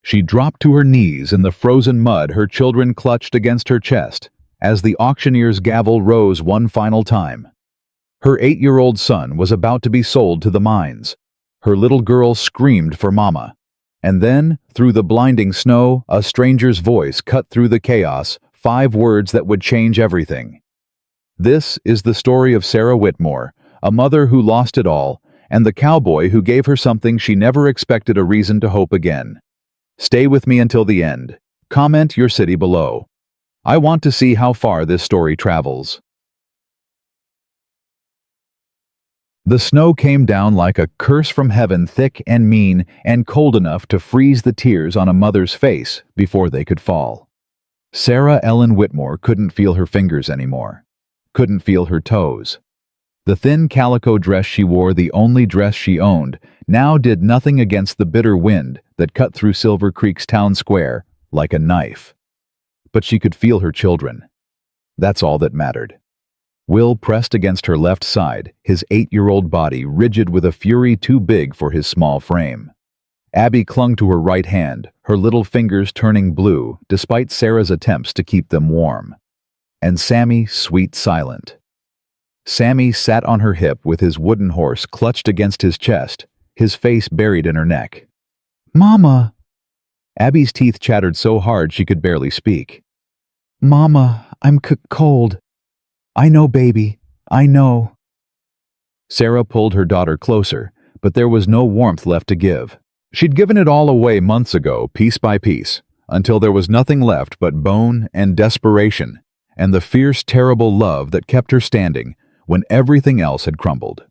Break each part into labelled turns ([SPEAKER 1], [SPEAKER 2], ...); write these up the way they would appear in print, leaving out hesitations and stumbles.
[SPEAKER 1] She dropped to her knees in the frozen mud her children clutched against her chest as the auctioneer's gavel rose one final time. Her 8-year-old son was about to be sold to the mines. Her little girl screamed for Mama. And then, through the blinding snow, a stranger's voice cut through the chaos, 5 words that would change everything. This is the story of Sarah Whitmore, a mother who lost it all, and the cowboy who gave her something she never expected a reason to hope again. Stay with me until the end. Comment your city below. I want to see how far this story travels. The snow came down like a curse from heaven, thick and mean and cold enough to freeze the tears on a mother's face before they could fall. Sarah Ellen Whitmore couldn't feel her fingers anymore. Couldn't feel her toes. The thin calico dress she wore, the only dress she owned, now did nothing against the bitter wind that cut through Silver Creek's town square like a knife. But she could feel her children. That's all that mattered. Will pressed against her left side, his 8-year-old body rigid with a fury too big for his small frame. Abby clung to her right hand, her little fingers turning blue despite Sarah's attempts to keep them warm. And Sammy, sweet silent. Sammy sat on her hip with his wooden horse clutched against his chest, his face buried in her neck. "Mama!" Abby's teeth chattered so hard she could barely speak. "Mama, I'm cold." "I know, baby. I know." Sarah pulled her daughter closer, but there was no warmth left to give. She'd given it all away months ago, piece by piece, until there was nothing left but bone and desperation, and the fierce, terrible love that kept her standing when everything else had crumbled.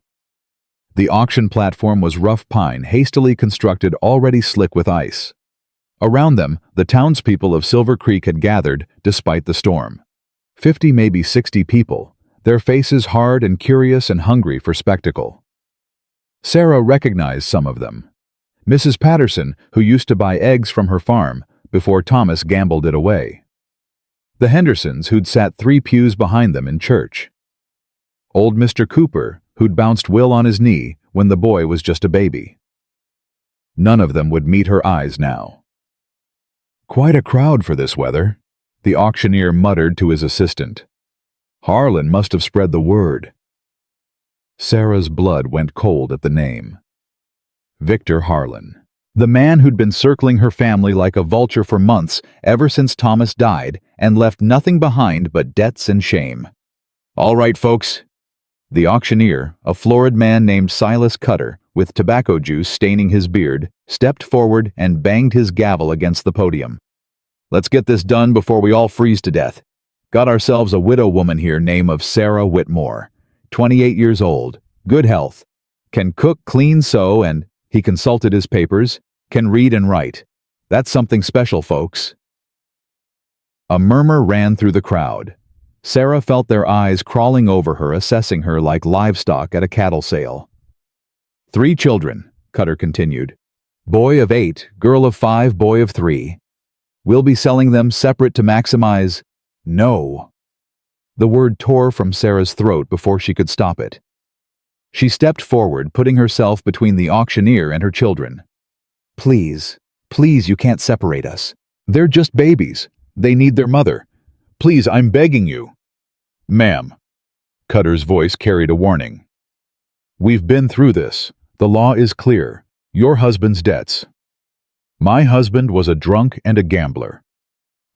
[SPEAKER 1] The auction platform was rough pine, hastily constructed, already slick with ice. Around them, the townspeople of Silver Creek had gathered, despite the storm. 50, maybe 60 people, their faces hard and curious and hungry for spectacle. Sarah recognized some of them. Mrs. Patterson, who used to buy eggs from her farm before Thomas gambled it away. The Hendersons, who'd sat 3 pews behind them in church. Old Mr. Cooper, who'd bounced Will on his knee when the boy was just a baby. None of them would meet her eyes now. "Quite a crowd for this weather," the auctioneer muttered to his assistant. "Harlan must have spread the word." Sarah's blood went cold at the name. Victor Harlan. The man who'd been circling her family like a vulture for months, ever since Thomas died, and left nothing behind but debts and shame. "All right, folks." The auctioneer, a florid man named Silas Cutter, with tobacco juice staining his beard, stepped forward and banged his gavel against the podium. "Let's get this done before we all freeze to death. Got ourselves a widow woman here, name of Sarah Whitmore. 28 years old, good health, can cook, clean, sew, and," he consulted his papers, "can read and write. That's something special, folks." A murmur ran through the crowd. Sarah felt their eyes crawling over her, assessing her like livestock at a cattle sale. 3 children, Cutter continued. Boy of 8, girl of 5, boy of 3. We'll be selling them separate to maximize... No. The word tore from Sarah's throat before she could stop it. She stepped forward, putting herself between the auctioneer and her children. "Please, please, you can't separate us. They're just babies. They need their mother. Please, I'm begging you." "Ma'am." Cutter's voice carried a warning. "We've been through this. The law is clear. Your husband's debts." "My husband was a drunk and a gambler."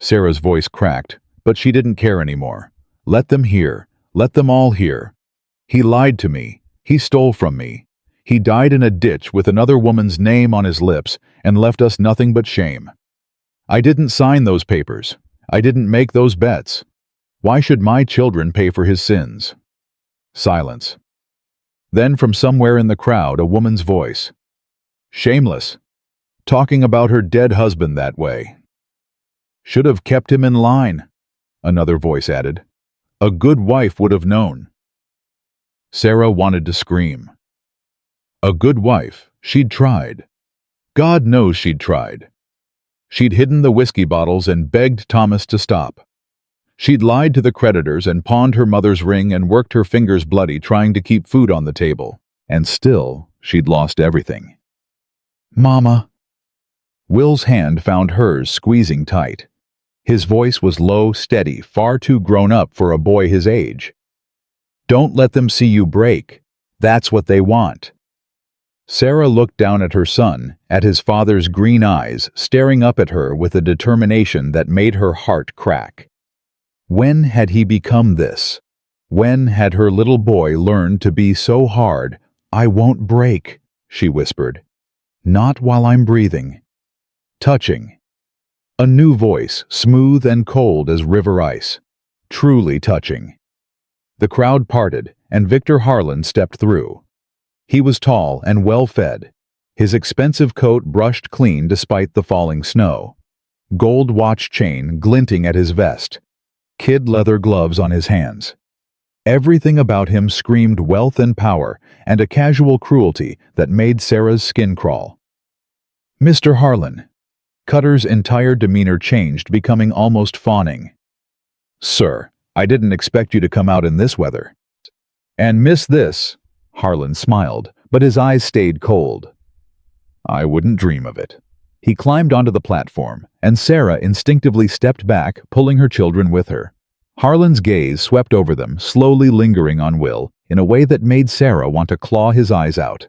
[SPEAKER 1] Sarah's voice cracked, but she didn't care anymore. "Let them hear. Let them all hear. He lied to me. He stole from me. He died in a ditch with another woman's name on his lips and left us nothing but shame. I didn't sign those papers. I didn't make those bets. Why should my children pay for his sins?" Silence. Then from somewhere in the crowd, a woman's voice. "Shameless. Talking about her dead husband that way. Should have kept him in line," another voice added. "A good wife would have known." Sarah wanted to scream. A good wife. She'd tried. God knows she'd tried. She'd hidden the whiskey bottles and begged Thomas to stop. She'd lied to the creditors and pawned her mother's ring and worked her fingers bloody trying to keep food on the table. And still, she'd lost everything. "Mama." Will's hand found hers, squeezing tight. His voice was low, steady, far too grown up for a boy his age. "Don't let them see you break. That's what they want." Sarah looked down at her son, at his father's green eyes, staring up at her with a determination that made her heart crack. When had he become this? When had her little boy learned to be so hard? "I won't break," she whispered. "Not while I'm breathing." Touching. A new voice, smooth and cold as river ice. Truly touching. The crowd parted, and Victor Harlan stepped through. He was tall and well-fed, his expensive coat brushed clean despite the falling snow. Gold watch chain glinting at his vest. Kid leather gloves on his hands. Everything about him screamed wealth and power, and a casual cruelty that made Sarah's skin crawl. "Mr. Harlan." Cutter's entire demeanor changed, becoming almost fawning. "Sir, I didn't expect you to come out in this weather." "And miss this." Harlan smiled, but his eyes stayed cold. "I wouldn't dream of it." He climbed onto the platform, and Sarah instinctively stepped back, pulling her children with her. Harlan's gaze swept over them, slowly lingering on Will, in a way that made Sarah want to claw his eyes out.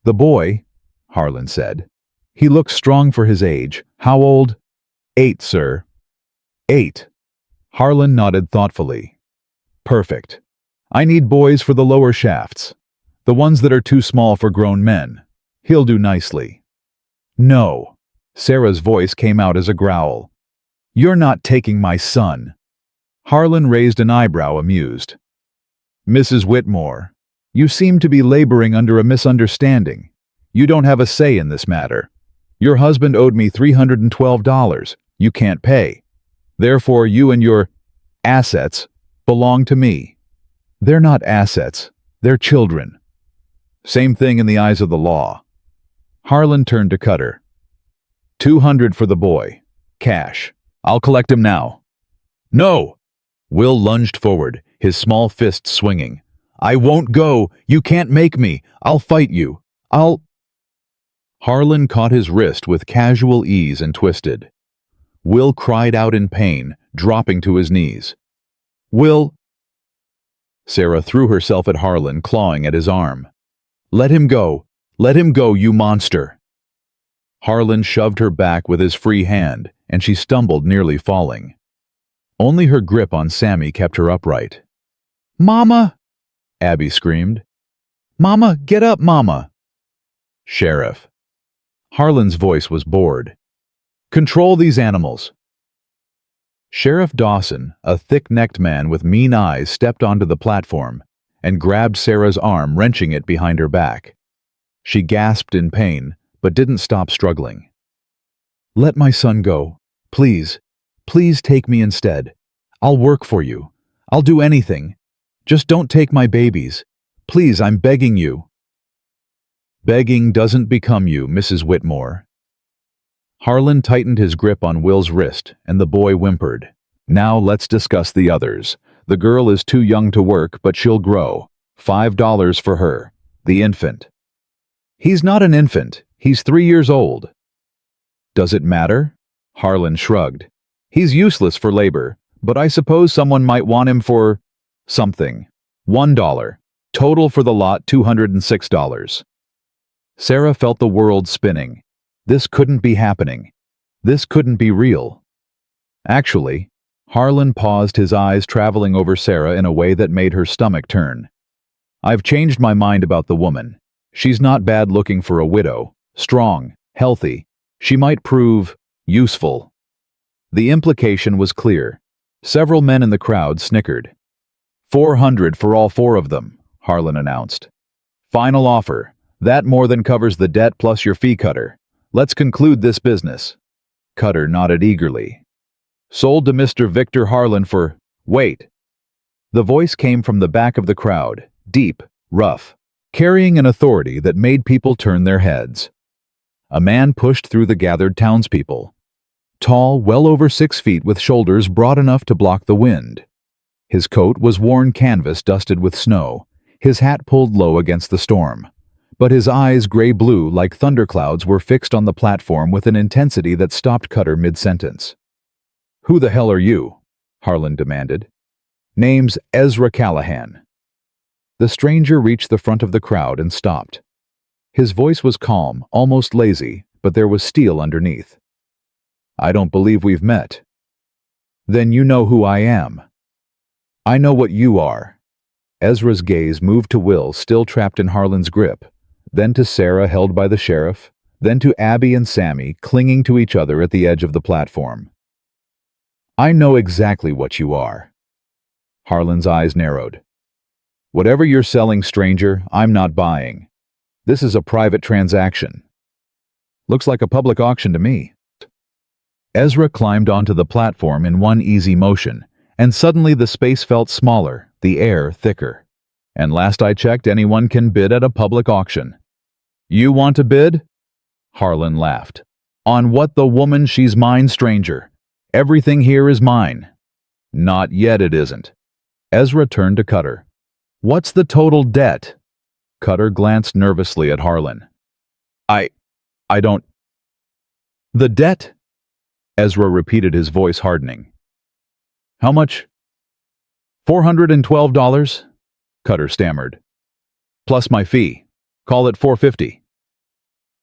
[SPEAKER 1] "The boy," Harlan said. "He looks strong for his age. How old?" "8, sir." "8." Harlan nodded thoughtfully. "Perfect. I need boys for the lower shafts. The ones that are too small for grown men. He'll do nicely." "No." Sarah's voice came out as a growl. "You're not taking my son." Harlan raised an eyebrow, amused. "Mrs. Whitmore, you seem to be laboring under a misunderstanding. You don't have a say in this matter. Your husband owed me $312. You can't pay. Therefore, you and your assets belong to me." "They're not assets. They're children." "Same thing in the eyes of the law." Harlan turned to Cutter. $200 for the boy. Cash. I'll collect him now." "No!" Will lunged forward, his small fist swinging. "I won't go! You can't make me! I'll fight you! I'll—" Harlan caught his wrist with casual ease and twisted. Will cried out in pain, dropping to his knees. "Will—" Sarah threw herself at Harlan, clawing at his arm. "Let him go! Let him go, you monster!" Harlan shoved her back with his free hand, and she stumbled, nearly falling. Only her grip on Sammy kept her upright. "Mama!" Abby screamed. "Mama, get up, Mama!" "Sheriff." Harlan's voice was bored. "Control these animals." Sheriff Dawson, a thick-necked man with mean eyes, stepped onto the platform and grabbed Sarah's arm, wrenching it behind her back. She gasped in pain, but didn't stop struggling. "Let my son go. Please. Please take me instead. I'll work for you. I'll do anything. Just don't take my babies. Please, I'm begging you." "Begging doesn't become you, Mrs. Whitmore." Harlan tightened his grip on Will's wrist, and the boy whimpered. "Now let's discuss the others. The girl is too young to work, but she'll grow. $5 for her. The infant." "He's not an infant. He's 3 years old." "Does it matter?" Harlan shrugged. "He's useless for labor, but I suppose someone might want him for something. $1. Total for the lot, $206. Sarah felt the world spinning. This couldn't be happening. This couldn't be real. Actually, Harlan paused, his eyes traveling over Sarah in a way that made her stomach turn. "I've changed my mind about the woman. She's not bad looking for a widow. Strong, healthy. She might prove useful." The implication was clear. Several men in the crowd snickered. $400 for all 4 of them, Harlan announced. "Final offer. That more than covers the debt plus your fee, Cutter. Let's conclude this business." Cutter nodded eagerly. "Sold to Mr. Victor Harlan for—" "Wait." The voice came from the back of the crowd, deep, rough, carrying an authority that made people turn their heads. A man pushed through the gathered townspeople. Tall, well over 6 feet, with shoulders broad enough to block the wind. His coat was worn canvas dusted with snow, his hat pulled low against the storm. but his eyes, gray-blue like thunderclouds, were fixed on the platform with an intensity that stopped Cutter mid-sentence. "Who the hell are you?" Harlan demanded. "Name's Ezra Callahan." The stranger reached the front of the crowd and stopped. His voice was calm, almost lazy, but there was steel underneath. "I don't believe we've met." "Then you know who I am." "I know what you are." Ezra's gaze moved to Will, still trapped in Harlan's grip, then to Sarah, held by the sheriff, then to Abby and Sammy, clinging to each other at the edge of the platform. "I know exactly what you are." Harlan's eyes narrowed. "Whatever you're selling, stranger, I'm not buying. This is a private transaction." "Looks like a public auction to me." Ezra climbed onto the platform in one easy motion, and suddenly the space felt smaller, the air thicker. "And last I checked, anyone can bid at a public auction." "You want to bid?" Harlan laughed. "On what? The woman? She's mine, stranger. Everything here is mine." "Not yet it isn't." Ezra turned to Cutter. "What's the total debt?" Cutter glanced nervously at Harlan. I don't." "The debt?" Ezra repeated, his voice hardening. "How much?" $412, Cutter stammered. "Plus my fee. Call it $450.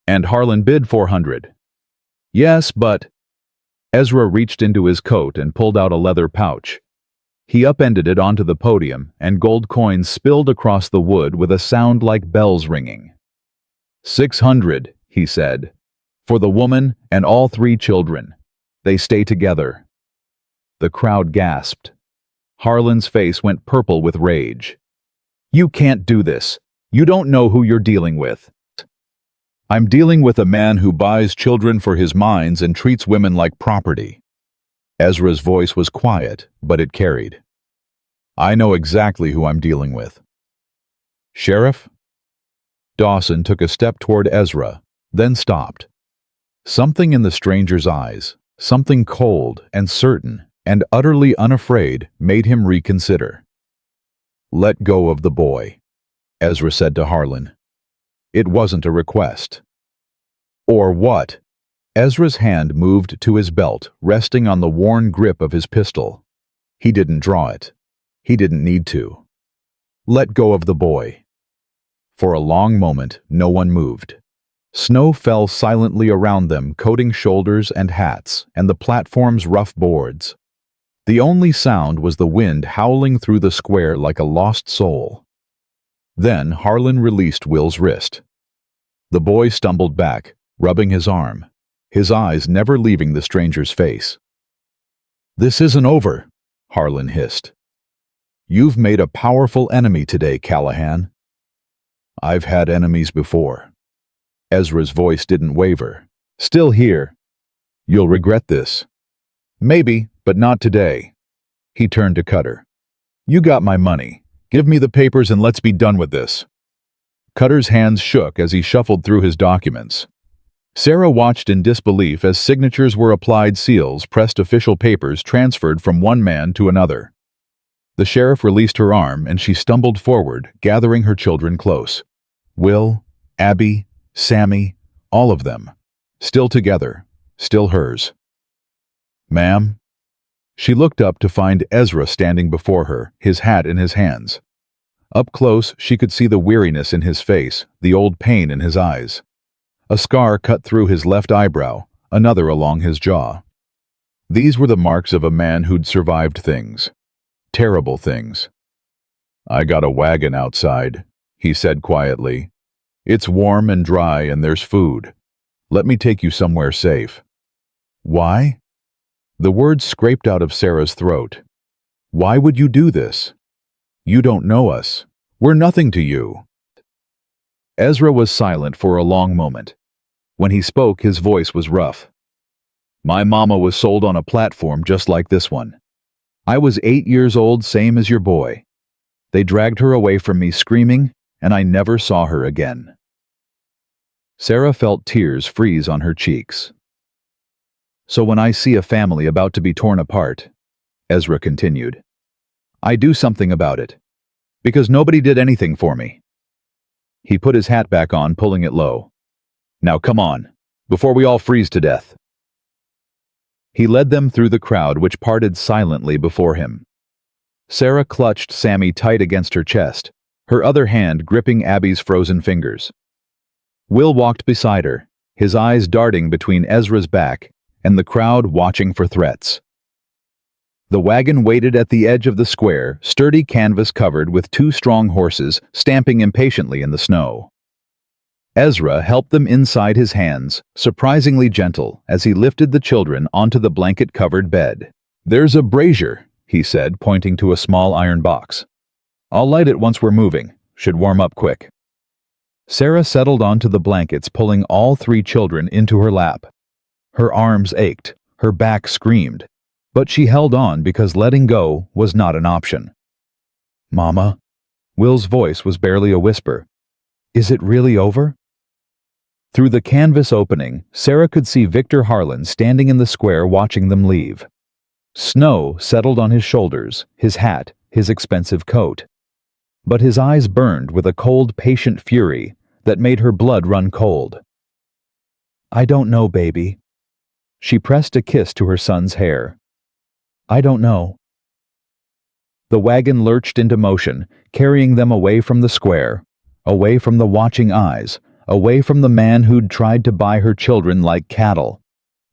[SPEAKER 1] And Harlan bid $400. "Yes, but..." Ezra reached into his coat and pulled out a leather pouch. He upended it onto the podium, and gold coins spilled across the wood with a sound like bells ringing. $600, he said. "For the woman and all 3 children. They stay together." The crowd gasped. Harlan's face went purple with rage. "You can't do this. You don't know who you're dealing with." "I'm dealing with a man who buys children for his mines and treats women like property." Ezra's voice was quiet, but it carried. "I know exactly who I'm dealing with." "Sheriff?" Dawson took a step toward Ezra, then stopped. Something in the stranger's eyes, something cold and certain and utterly unafraid, made him reconsider. "Let go of the boy," Ezra said to Harlan. "It wasn't a request." "Or what?" Ezra's hand moved to his belt, resting on the worn grip of his pistol. He didn't draw it. He didn't need to. "Let go of the boy." For a long moment, no one moved. Snow fell silently around them, coating shoulders and hats, and the platform's rough boards. The only sound was the wind howling through the square like a lost soul. Then Harlan released Will's wrist. The boy stumbled back, rubbing his arm, his eyes never leaving the stranger's face. "This isn't over," Harlan hissed. "You've made a powerful enemy today, Callahan." "I've had enemies before." Ezra's voice didn't waver. "Still here. You'll regret this." "Maybe, but not today." He turned to Cutter. "You got my money. Give me the papers and let's be done with this." Cutter's hands shook as he shuffled through his documents. Sarah watched in disbelief as signatures were applied, seals pressed, official papers transferred from one man to another. The sheriff released her arm and she stumbled forward, gathering her children close. Will, Abby, Sammy, all of them. Still together, still hers. "Ma'am?" She looked up to find Ezra standing before her, his hat in his hands. Up close, she could see the weariness in his face, the old pain in his eyes. A scar cut through his left eyebrow, another along his jaw. These were the marks of a man who'd survived things. Terrible things. "I got a wagon outside," he said quietly. "It's warm and dry and there's food. Let me take you somewhere safe." "Why?" The words scraped out of Sarah's throat. "Why would you do this? You don't know us. We're nothing to you." Ezra was silent for a long moment. When he spoke, his voice was rough. "My mama was sold on a platform just like this one. I was 8 years old, same as your boy. They dragged her away from me screaming, and I never saw her again." Sarah felt tears freeze on her cheeks. "So when I see a family about to be torn apart," Ezra continued, "I do something about it. Because nobody did anything for me." He put his hat back on, pulling it low. "Now come on, before we all freeze to death." He led them through the crowd which parted silently before him. Sarah clutched Sammy tight against her chest, her other hand gripping Abby's frozen fingers. Will walked beside her, his eyes darting between Ezra's back and the crowd watching for threats. The wagon waited at the edge of the square, sturdy canvas covered with two strong horses stamping impatiently in the snow. Ezra helped them inside, his hands surprisingly gentle as he lifted the children onto the blanket-covered bed. "There's a brazier," he said, pointing to a small iron box. "I'll light it once we're moving. Should warm up quick." Sarah settled onto the blankets, pulling all three children into her lap. Her arms ached, her back screamed, but she held on because letting go was not an option. "Mama?" Will's voice was barely a whisper. "Is it really over?" Through the canvas opening, Sarah could see Victor Harlan standing in the square watching them leave. Snow settled on his shoulders, his hat, his expensive coat. But his eyes burned with a cold, patient fury that made her blood run cold. "I don't know, baby." She pressed a kiss to her son's hair. "I don't know." The wagon lurched into motion, carrying them away from the square, away from the watching eyes, away from the man who'd tried to buy her children like cattle.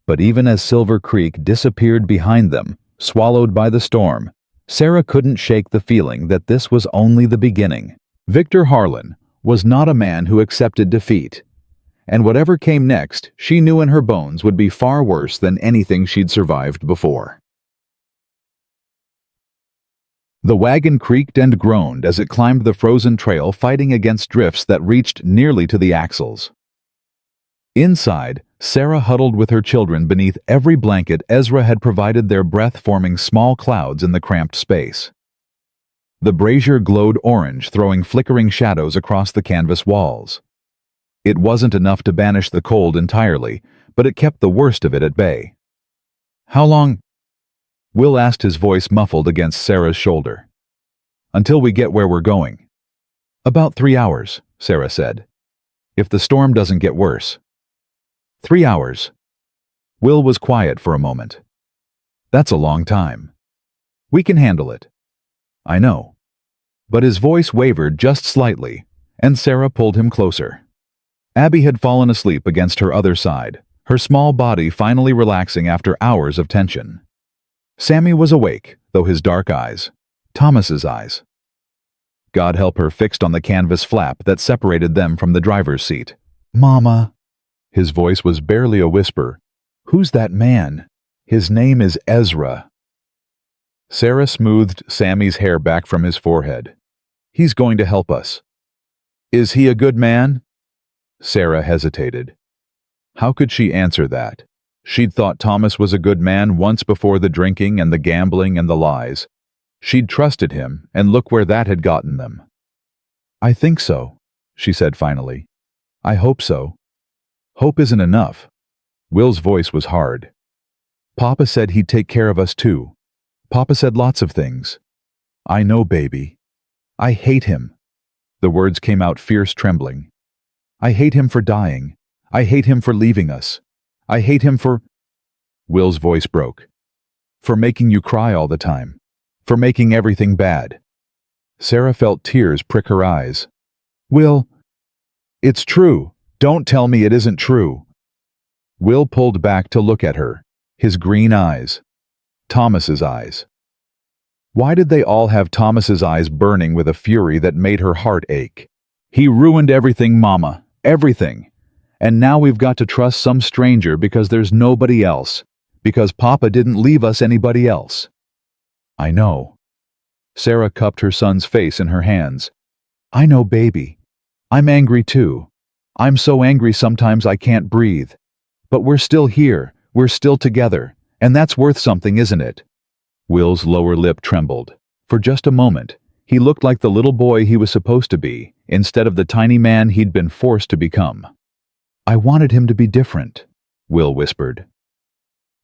[SPEAKER 1] But even as Silver Creek disappeared behind them, swallowed by the storm, Sarah couldn't shake the feeling that this was only the beginning. Victor Harlan was not a man who accepted defeat, and whatever came next, she knew in her bones would be far worse than anything she'd survived before. The wagon creaked and groaned as it climbed the frozen trail, fighting against drifts that reached nearly to the axles. Inside, Sarah huddled with her children beneath every blanket Ezra had provided, their breath forming small clouds in the cramped space. The brazier glowed orange, throwing flickering shadows across the canvas walls. It wasn't enough to banish the cold entirely, but it kept the worst of it at bay. "How long?" Will asked, his voice muffled against Sarah's shoulder. "Until we get where we're going." "About 3 hours," Sarah said. "If the storm doesn't get worse." 3 hours. Will was quiet for a moment. "That's a long time." "We can handle it." "I know." But his voice wavered just slightly, and Sarah pulled him closer. Abby had fallen asleep against her other side, her small body finally relaxing after hours of tension. Sammy was awake, though his dark eyes, Thomas's eyes, God help her, fixed on the canvas flap that separated them from the driver's seat. "Mama." His voice was barely a whisper. "Who's that man?" "His name is Ezra." Sarah smoothed Sammy's hair back from his forehead. "He's going to help us." "Is he a good man?" Sarah hesitated. How could she answer that? She'd thought Thomas was a good man once before the drinking and the gambling and the lies. She'd trusted him, and look where that had gotten them. "I think so," she said finally. "I hope so." "Hope isn't enough." Will's voice was hard. "Papa said he'd take care of us too. Papa said lots of things." "I know, baby. I hate him." The words came out fierce, trembling. "I hate him for dying. I hate him for leaving us. I hate him for—" Will's voice broke. "For making you cry all the time. For making everything bad." Sarah felt tears prick her eyes. "Will, it's true. Don't tell me it isn't true." Will pulled back to look at her, his green eyes. Thomas's eyes. Why did they all have Thomas's eyes burning with a fury that made her heart ache? "He ruined everything, Mama. Everything. And now we've got to trust some stranger because there's nobody else. Because Papa didn't leave us anybody else." "I know." Sarah cupped her son's face in her hands. "I know, baby. I'm angry too. I'm so angry sometimes I can't breathe. But we're still here. We're still together. And that's worth something, isn't it?" Will's lower lip trembled. For just a moment, he looked like the little boy he was supposed to be, instead of the tiny man he'd been forced to become. "I wanted him to be different," Will whispered.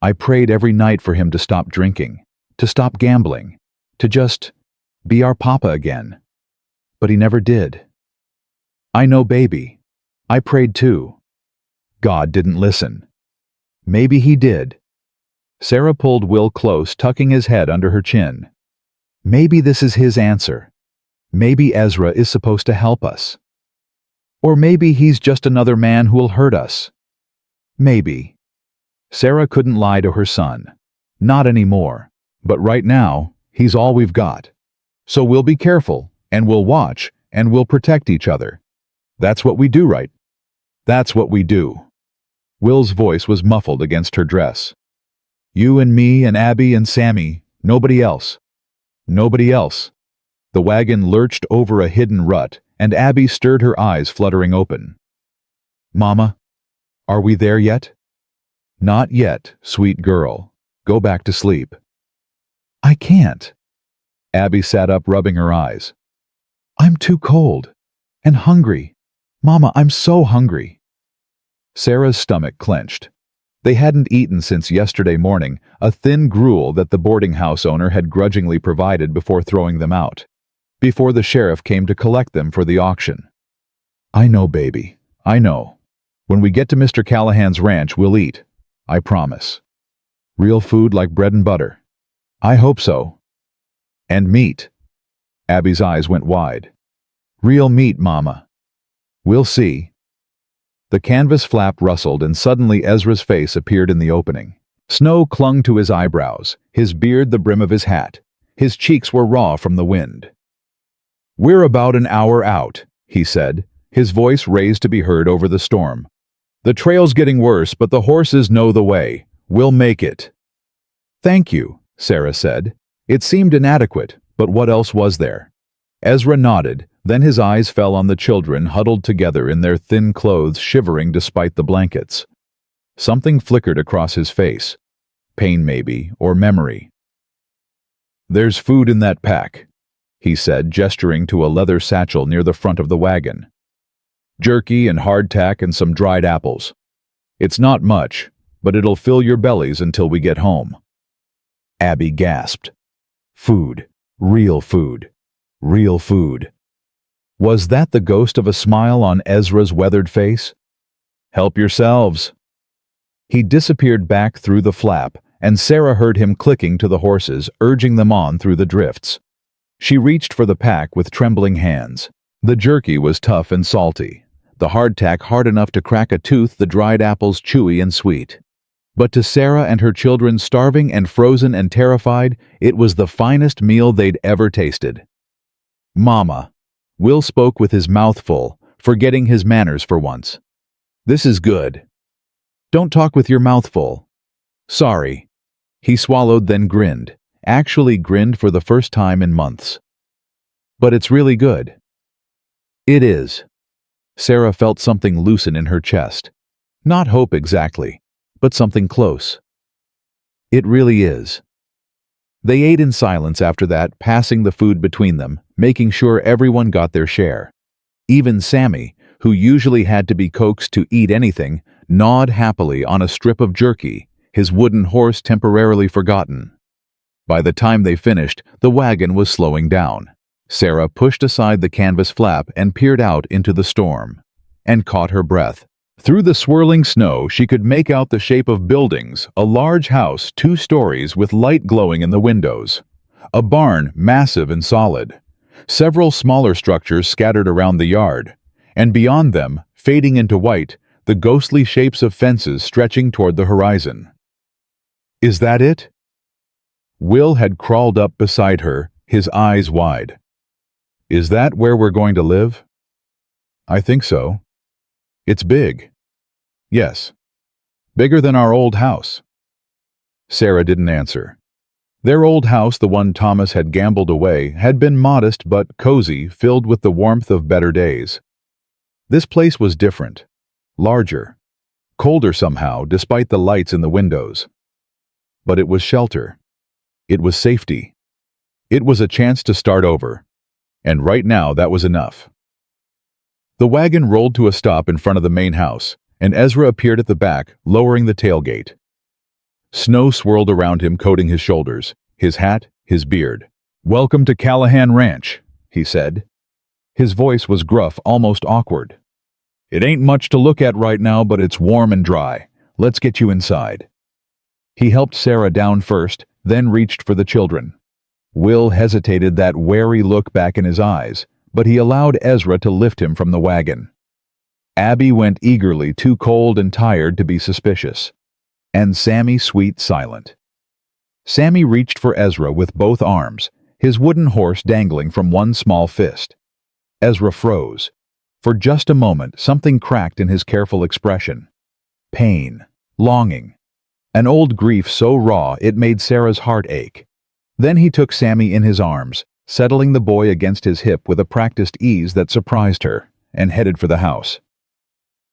[SPEAKER 1] "I prayed every night for him to stop drinking, to stop gambling, to just be our papa again. But he never did." I know, baby. I prayed too. God didn't listen. Maybe he did. Sarah pulled Will close, tucking his head under her chin. Maybe this is his answer. Maybe Ezra is supposed to help us. Or maybe he's just another man who'll hurt us. Maybe. Sarah couldn't lie to her son. Not anymore. But right now, he's all we've got. So we'll be careful, and we'll watch, and we'll protect each other. That's what we do, right? That's what we do. Will's voice was muffled against her dress. You and me and Abby and Sammy, nobody else. Nobody else. The wagon lurched over a hidden rut, and Abby stirred her eyes fluttering open. Mama, are we there yet? Not yet, sweet girl. Go back to sleep. I can't. Abby sat up, rubbing her eyes. I'm too cold. And hungry. Mama, I'm so hungry. Sarah's stomach clenched. They hadn't eaten since yesterday morning, a thin gruel that the boarding house owner had grudgingly provided before throwing them out, before the sheriff came to collect them for the auction. I know, baby. I know. When we get to Mr. Callahan's ranch, we'll eat. I promise. Real food like bread and butter. I hope so. And meat. Abby's eyes went wide. Real meat, Mama. We'll see. The canvas flap rustled, and suddenly Ezra's face appeared in the opening. Snow clung to his eyebrows, his beard the brim of his hat. His cheeks were raw from the wind. We're about an hour out, he said, his voice raised to be heard over the storm. The trail's getting worse, but the horses know the way. We'll make it. Thank you, Sarah said. It seemed inadequate, but what else was there? Ezra nodded, then his eyes fell on the children huddled together in their thin clothes, shivering despite the blankets. Something flickered across his face. Pain maybe, or memory. There's food in that pack, he said, gesturing to a leather satchel near the front of the wagon. Jerky and hardtack and some dried apples. It's not much, but it'll fill your bellies until we get home. Abby gasped. Food. Real food. Real food. Was that the ghost of a smile on Ezra's weathered face? Help yourselves. He disappeared back through the flap, and Sarah heard him clicking to the horses, urging them on through the drifts. She reached for the pack with trembling hands. The jerky was tough and salty, the hardtack hard enough to crack a tooth, the dried apples chewy and sweet. But to Sarah and her children, starving and frozen and terrified, it was the finest meal they'd ever tasted. Mama. Will spoke with his mouth full, forgetting his manners for once. This is good. Don't talk with your mouth full. Sorry. He swallowed, then grinned. Actually grinned for the first time in months. But it's really good. It is. Sarah felt something loosen in her chest. Not hope exactly, but something close. It really is. They ate in silence after that, passing the food between them, making sure everyone got their share. Even Sammy, who usually had to be coaxed to eat anything, gnawed happily on a strip of jerky, his wooden horse temporarily forgotten. By the time they finished, the wagon was slowing down. Sarah pushed aside the canvas flap and peered out into the storm, and caught her breath. Through the swirling snow, she could make out the shape of buildings, a large house 2 stories with light glowing in the windows, a barn massive and solid, several smaller structures scattered around the yard, and beyond them, fading into white, the ghostly shapes of fences stretching toward the horizon. Is that it? Will had crawled up beside her, his eyes wide. Is that where we're going to live? I think so. It's big. Yes. Bigger than our old house. Sarah didn't answer. Their old house, the one Thomas had gambled away, had been modest but cozy, filled with the warmth of better days. This place was different. Larger. Colder somehow, despite the lights in the windows. But it was shelter. It was safety. It was a chance to start over. And right now that was enough. The wagon rolled to a stop in front of the main house, and Ezra appeared at the back, lowering the tailgate. Snow swirled around him, coating his shoulders, his hat, his beard. Welcome to Callahan Ranch, he said. His voice was gruff, almost awkward. "It ain't much to look at right now, but it's warm and dry. Let's get you inside." He helped Sarah down first, then reached for the children. Will hesitated, that wary look back in his eyes, but he allowed Ezra to lift him from the wagon. Abby went eagerly, too cold and tired to be suspicious. And Sammy sweet silent. Sammy reached for Ezra with both arms, his wooden horse dangling from one small fist. Ezra froze. For just a moment, something cracked in his careful expression. Pain, longing, an old grief so raw it made Sarah's heart ache. Then he took Sammy in his arms, settling the boy against his hip with a practiced ease that surprised her, and headed for the house.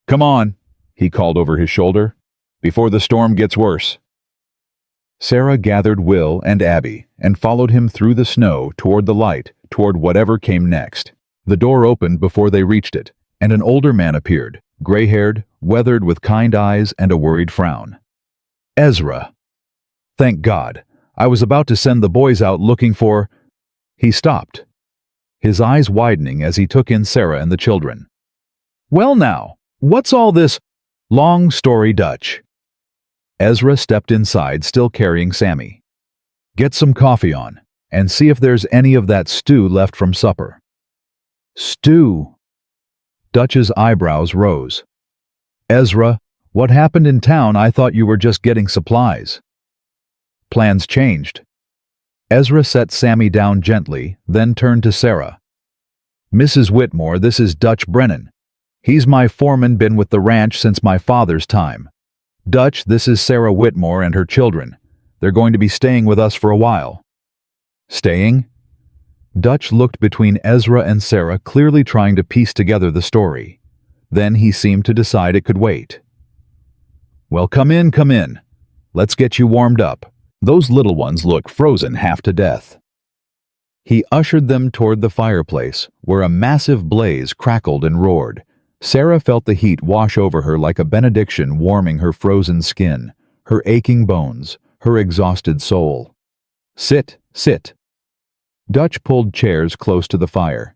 [SPEAKER 1] "Come on," he called over his shoulder, "before the storm gets worse." Sarah gathered Will and Abby and followed him through the snow toward the light, toward whatever came next. The door opened before they reached it, and an older man appeared, gray-haired, weathered, with kind eyes and a worried frown. "Ezra." "Thank God. I was about to send the boys out looking for—" He stopped, his eyes widening as he took in Sarah and the children. "Well now, what's all this—" "Long story, Dutch." Ezra stepped inside, still carrying Sammy. "Get some coffee on, and see if there's any of that stew left from supper." "Stew?" Dutch's eyebrows rose. "Ezra, what happened in town? I thought you were just getting supplies." Plans changed. Ezra set Sammy down gently, then turned to Sarah. "Mrs. Whitmore, this is Dutch Brennan. He's my foreman, been with the ranch since my father's time. Dutch, this is Sarah Whitmore and her children. They're going to be staying with us for a while." "Staying?" Dutch looked between Ezra and Sarah, clearly trying to piece together the story. Then he seemed to decide it could wait. "Well, come in, come in. Let's get you warmed up. Those little ones look frozen half to death." He ushered them toward the fireplace, where a massive blaze crackled and roared. Sarah felt the heat wash over her like a benediction, warming her frozen skin, her aching bones, her exhausted soul. "Sit, sit." Dutch pulled chairs close to the fire.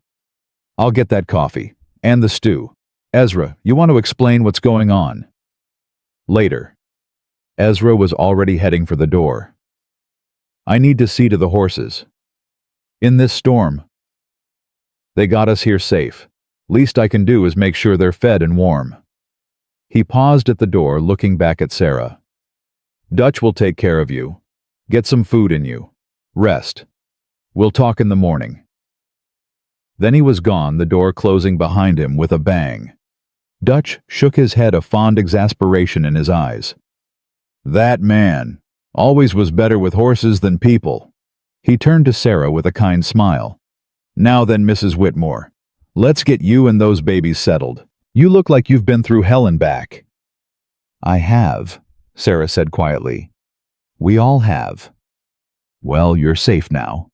[SPEAKER 1] "I'll get that coffee, and the stew. Ezra, you want to explain what's going on?" "Later." Ezra was already heading for the door. "I need to see to the horses. In this storm. They got us here safe. Least I can do is make sure they're fed and warm." He paused at the door, looking back at Sarah. "Dutch will take care of you. Get some food in you. Rest. We'll talk in the morning." Then he was gone, the door closing behind him with a bang. Dutch shook his head, a fond exasperation in his eyes. "That man always was better with horses than people." He turned to Sarah with a kind smile. "Now then, Mrs. Whitmore, let's get you and those babies settled. You look like you've been through hell and back." "I have," Sarah said quietly. "We all have." "Well, you're safe now."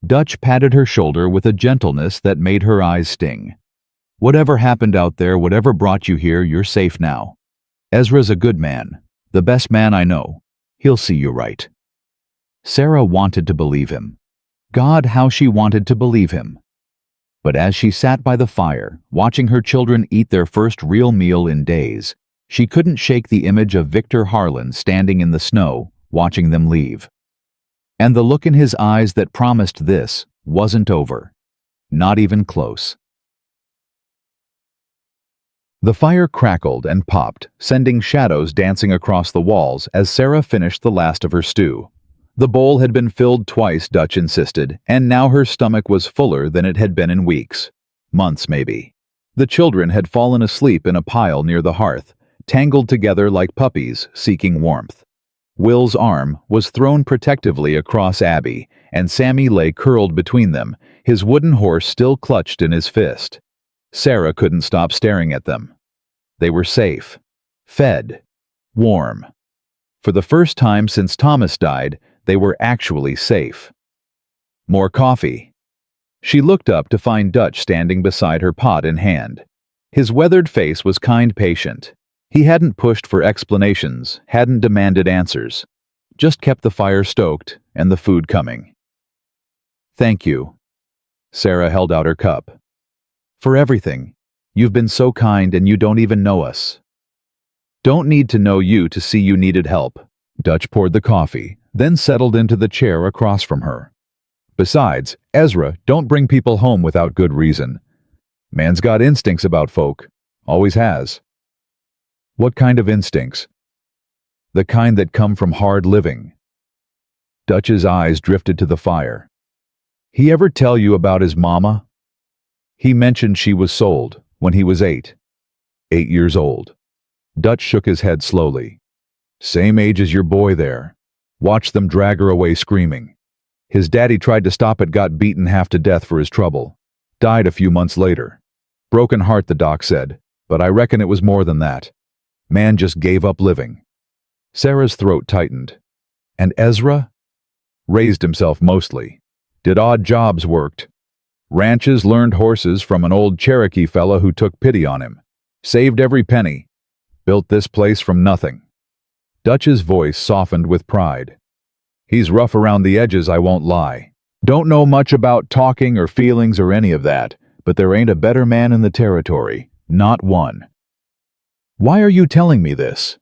[SPEAKER 1] Dutch patted her shoulder with a gentleness that made her eyes sting. "Whatever happened out there, whatever brought you here, you're safe now. Ezra's a good man, the best man I know. He'll see you right." Sarah wanted to believe him. God, how she wanted to believe him. But as she sat by the fire, watching her children eat their first real meal in days, she couldn't shake the image of Victor Harlan standing in the snow, watching them leave. And the look in his eyes that promised this wasn't over. Not even close. The fire crackled and popped, sending shadows dancing across the walls as Sarah finished the last of her stew. The bowl had been filled twice, Dutch insisted, and now her stomach was fuller than it had been in weeks. Months, maybe. The children had fallen asleep in a pile near the hearth, tangled together like puppies seeking warmth. Will's arm was thrown protectively across Abby, and Sammy lay curled between them, his wooden horse still clutched in his fist. Sarah couldn't stop staring at them. They were safe, fed, warm. For the first time since Thomas died, they were actually safe. More coffee. She looked up to find Dutch standing beside her, pot in hand. His weathered face was kind, patient. He hadn't pushed for explanations, hadn't demanded answers. Just kept the fire stoked and the food coming. "Thank you." Sarah held out her cup. For everything. You've been so kind and you don't even know us. Don't need to know you to see you needed help. Dutch poured the coffee, then settled into the chair across from her. Besides, Ezra, don't bring people home without good reason. Man's got instincts about folk. Always has. What kind of instincts? The kind that come from hard living. Dutch's eyes drifted to the fire. He ever tell you about his mama? He mentioned she was sold when he was 8. 8 years old. Dutch shook his head slowly. Same age as your boy there. Watched them drag her away screaming. His daddy tried to stop it, got beaten half to death for his trouble. Died a few months later. Broken heart, the doc said, but I reckon it was more than that. Man just gave up living. Sarah's throat tightened. And Ezra? Raised himself mostly. Did odd jobs, worked. Ranches, learned horses from an old Cherokee fella who took pity on him. Saved every penny. Built this place from nothing. Dutch's voice softened with pride. He's rough around the edges, I won't lie. Don't know much about talking or feelings or any of that, but there ain't a better man in the territory. Not one. Why are you telling me this?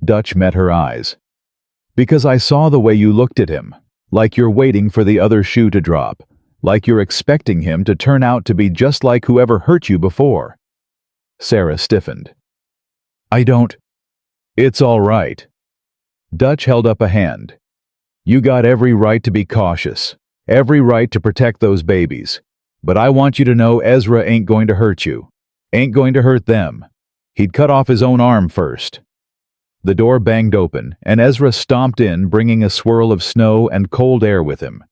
[SPEAKER 1] Dutch met her eyes. Because I saw the way you looked at him, like you're waiting for the other shoe to drop, like you're expecting him to turn out to be just like whoever hurt you before. Sarah stiffened. I don't. It's all right. Dutch held up a hand. You got every right to be cautious, every right to protect those babies. But I want you to know Ezra ain't going to hurt you. Ain't going to hurt them. He'd cut off his own arm first. The door banged open, and Ezra stomped in, bringing a swirl of snow and cold air with him.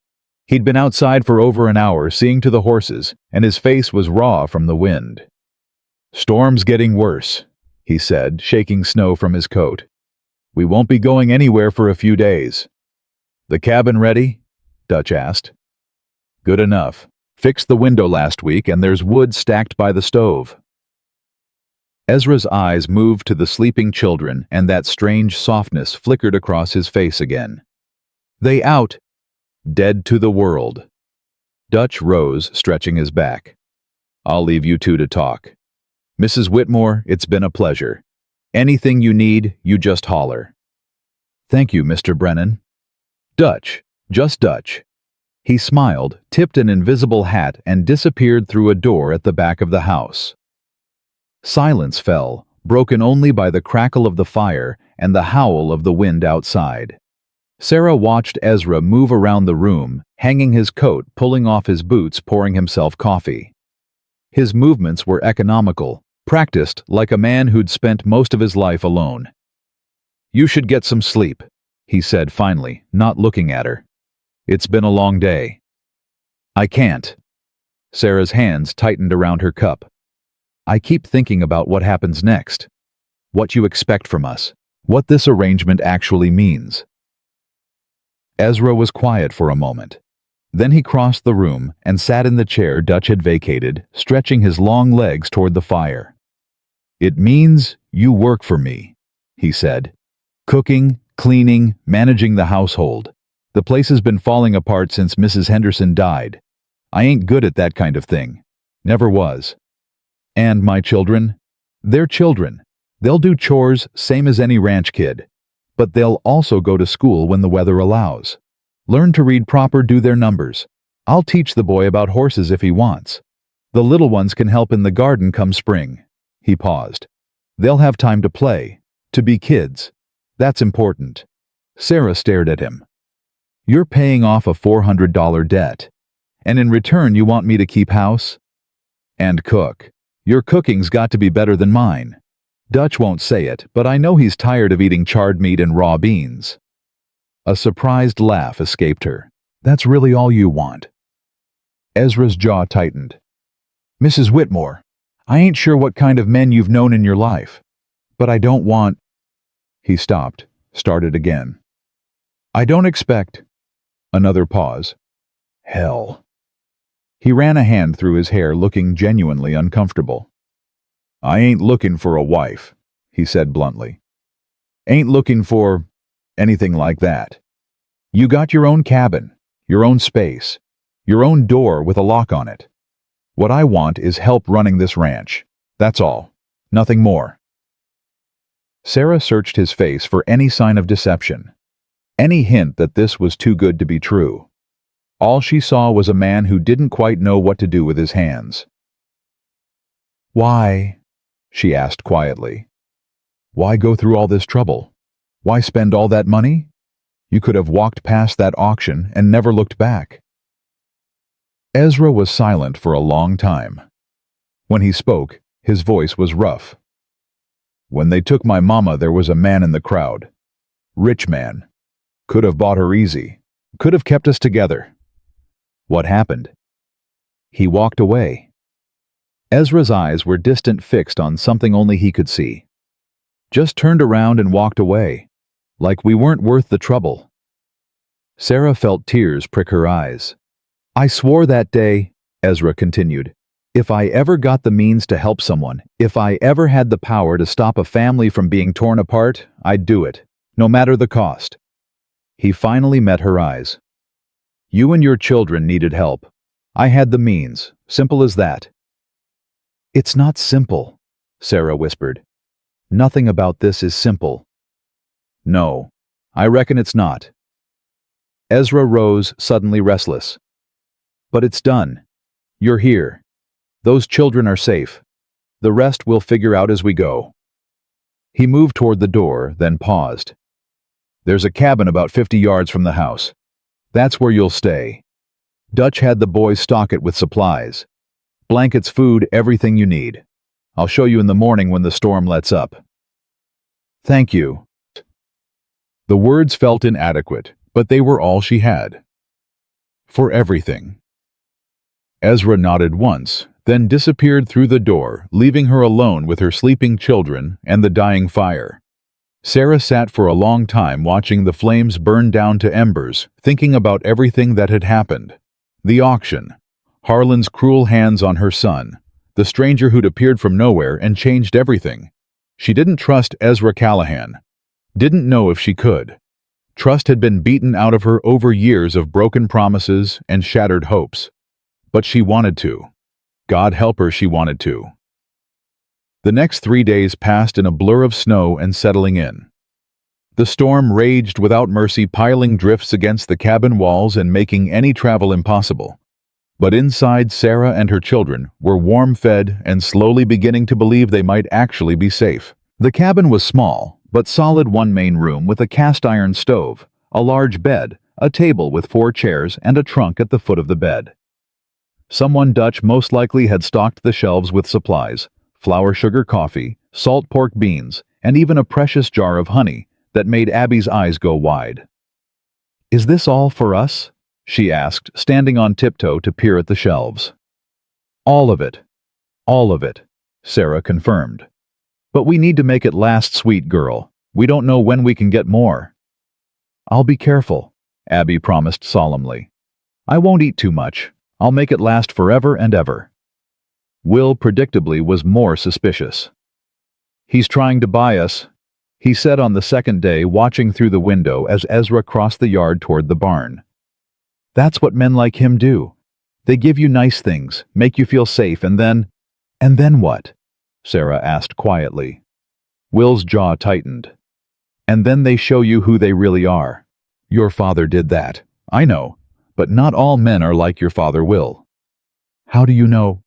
[SPEAKER 1] He'd been outside for over an hour, seeing to the horses, and his face was raw from the wind. Storm's getting worse, he said, shaking snow from his coat. We won't be going anywhere for a few days. The cabin ready? Dutch asked. Good enough. Fixed the window last week, and there's wood stacked by the stove. Ezra's eyes moved to the sleeping children, and that strange softness flickered across his face again. They out. Dead to the world. Dutch rose, stretching his back. I'll leave you two to talk. Mrs. Whitmore, it's been a pleasure. Anything you need, you just holler. Thank you, Mr. Brennan. Dutch, just Dutch. He smiled, tipped an invisible hat, and disappeared through a door at the back of the house. Silence fell, broken only by the crackle of the fire and the howl of the wind outside. Sarah watched Ezra move around the room, hanging his coat, pulling off his boots, pouring himself coffee. His movements were economical, practiced like a man who'd spent most of his life alone. You should get some sleep, he said finally, not looking at her. It's been a long day. I can't. Sarah's hands tightened around her cup. I keep thinking about what happens next. What you expect from us. What this arrangement actually means. Ezra was quiet for a moment. Then he crossed the room and sat in the chair Dutch had vacated, stretching his long legs toward the fire. It means you work for me, he said. Cooking, cleaning, managing the household. The place has been falling apart since Mrs. Henderson died. I ain't good at that kind of thing. Never was. And my children? They're children. They'll do chores same as any ranch kid. But they'll also go to school when the weather allows. Learn to read proper, do their numbers. I'll teach the boy about horses if he wants. The little ones can help in the garden come spring. He paused. They'll have time to play, to be kids. That's important. Sarah stared at him. You're paying off a $400 debt. And in return you want me to keep house? And cook. Your cooking's got to be better than mine. Dutch won't say it, but I know he's tired of eating charred meat and raw beans. A surprised laugh escaped her. That's really all you want. Ezra's jaw tightened. Mrs. Whitmore, I ain't sure what kind of men you've known in your life, but I don't want... He stopped, started again. I don't expect... Another pause. Hell. He ran a hand through his hair, looking genuinely uncomfortable. I ain't looking for a wife, he said bluntly. Ain't looking for anything like that. You got your own cabin, your own space, your own door with a lock on it. What I want is help running this ranch. That's all. Nothing more." Sarah searched his face for any sign of deception, any hint that this was too good to be true. All she saw was a man who didn't quite know what to do with his hands. "Why?" she asked quietly. "Why go through all this trouble? Why spend all that money? You could have walked past that auction and never looked back." Ezra was silent for a long time. When he spoke, his voice was rough. "When they took my mama, there was a man in the crowd. Rich man. Could have bought her easy. Could have kept us together." "What happened?" "He walked away." Ezra's eyes were distant, fixed on something only he could see. "Just turned around and walked away. Like we weren't worth the trouble." Sarah felt tears prick her eyes. "I swore that day," Ezra continued, "if I ever got the means to help someone, if I ever had the power to stop a family from being torn apart, I'd do it, no matter the cost." He finally met her eyes. "You and your children needed help. I had the means. Simple as that." "It's not simple," Sarah whispered. "Nothing about this is simple." "No, I reckon it's not." Ezra rose, suddenly restless. "But it's done. You're here. Those children are safe. The rest we'll figure out as we go." He moved toward the door, then paused. "There's a cabin about 50 yards from the house. That's where you'll stay. Dutch had the boys stock it with supplies. Blankets, food, everything you need. I'll show you in the morning when the storm lets up." "Thank you." The words felt inadequate, but they were all she had. "For everything." Ezra nodded once, then disappeared through the door, leaving her alone with her sleeping children and the dying fire. Sarah sat for a long time watching the flames burn down to embers, thinking about everything that had happened. The auction, Harlan's cruel hands on her son, the stranger who'd appeared from nowhere and changed everything. She didn't trust Ezra Callahan. Didn't know if she could. Trust had been beaten out of her over years of broken promises and shattered hopes. But she wanted to. God help her, she wanted to. The next 3 days passed in a blur of snow and settling in. The storm raged without mercy, piling drifts against the cabin walls and making any travel impossible. But inside, Sarah and her children were warm-fed and slowly beginning to believe they might actually be safe. The cabin was small, but solid, one main room with a cast-iron stove, a large bed, a table with 4 chairs, and a trunk at the foot of the bed. Someone Dutch most likely had stocked the shelves with supplies, flour, sugar, coffee, salt, pork, beans, and even a precious jar of honey that made Abby's eyes go wide. "Is this all for us?" she asked, standing on tiptoe to peer at the shelves. "All of it. All of it," Sarah confirmed. "But we need to make it last, sweet girl. We don't know when we can get more." "I'll be careful," Abby promised solemnly. "I won't eat too much. I'll make it last forever and ever." Will, predictably, was more suspicious. "He's trying to buy us," he said on the second day, watching through the window as Ezra crossed the yard toward the barn. "That's what men like him do. They give you nice things, make you feel safe, and then what?" Sarah asked quietly. Will's jaw tightened. "And then they show you who they really are. Your father did that, I know, but not all men are like your father Will." "How do you know?"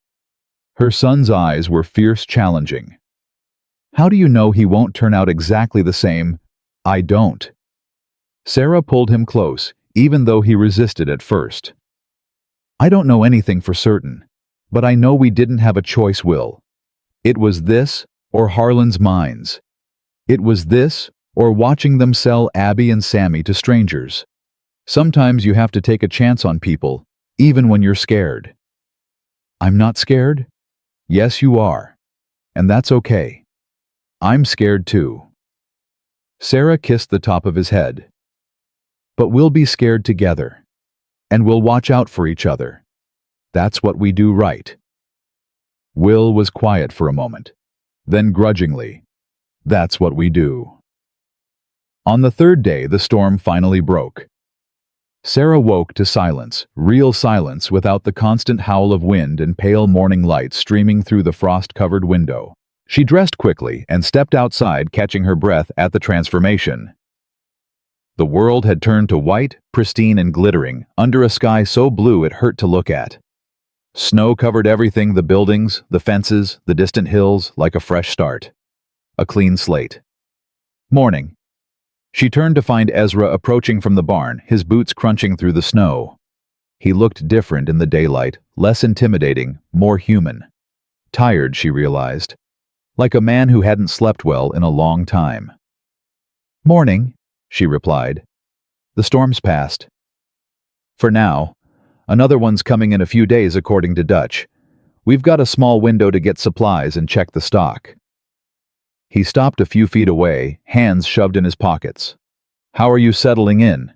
[SPEAKER 1] Her son's eyes were fierce, challenging. "How do you know he won't turn out exactly the same?" "I don't." Sarah pulled him close, even though he resisted at first. "I don't know anything for certain, but I know we didn't have a choice, Will. It was this or Harlan's mines. It was this or watching them sell Abby and Sammy to strangers. Sometimes you have to take a chance on people, even when you're scared." "I'm not scared?" "Yes, you are. And that's okay. I'm scared too." Sarah kissed the top of his head. "But we'll be scared together. And we'll watch out for each other. That's what we do, right?" Will was quiet for a moment. Then grudgingly, "That's what we do." On the third day, the storm finally broke. Sarah woke to silence, real silence without the constant howl of wind and pale morning light streaming through the frost-covered window. She dressed quickly and stepped outside, catching her breath at the transformation. The world had turned to white, pristine and glittering, under a sky so blue it hurt to look at. Snow covered everything, the buildings, the fences, the distant hills, like a fresh start. A clean slate. Morning. She turned to find Ezra approaching from the barn, his boots crunching through the snow. He looked different in the daylight, less intimidating, more human. Tired, she realized. Like a man who hadn't slept well in a long time. "Morning," she replied. "The storm's passed. For now. Another one's coming in a few days according to Dutch. We've got a small window to get supplies and check the stock." He stopped a few feet away, hands shoved in his pockets. "How are you settling in?"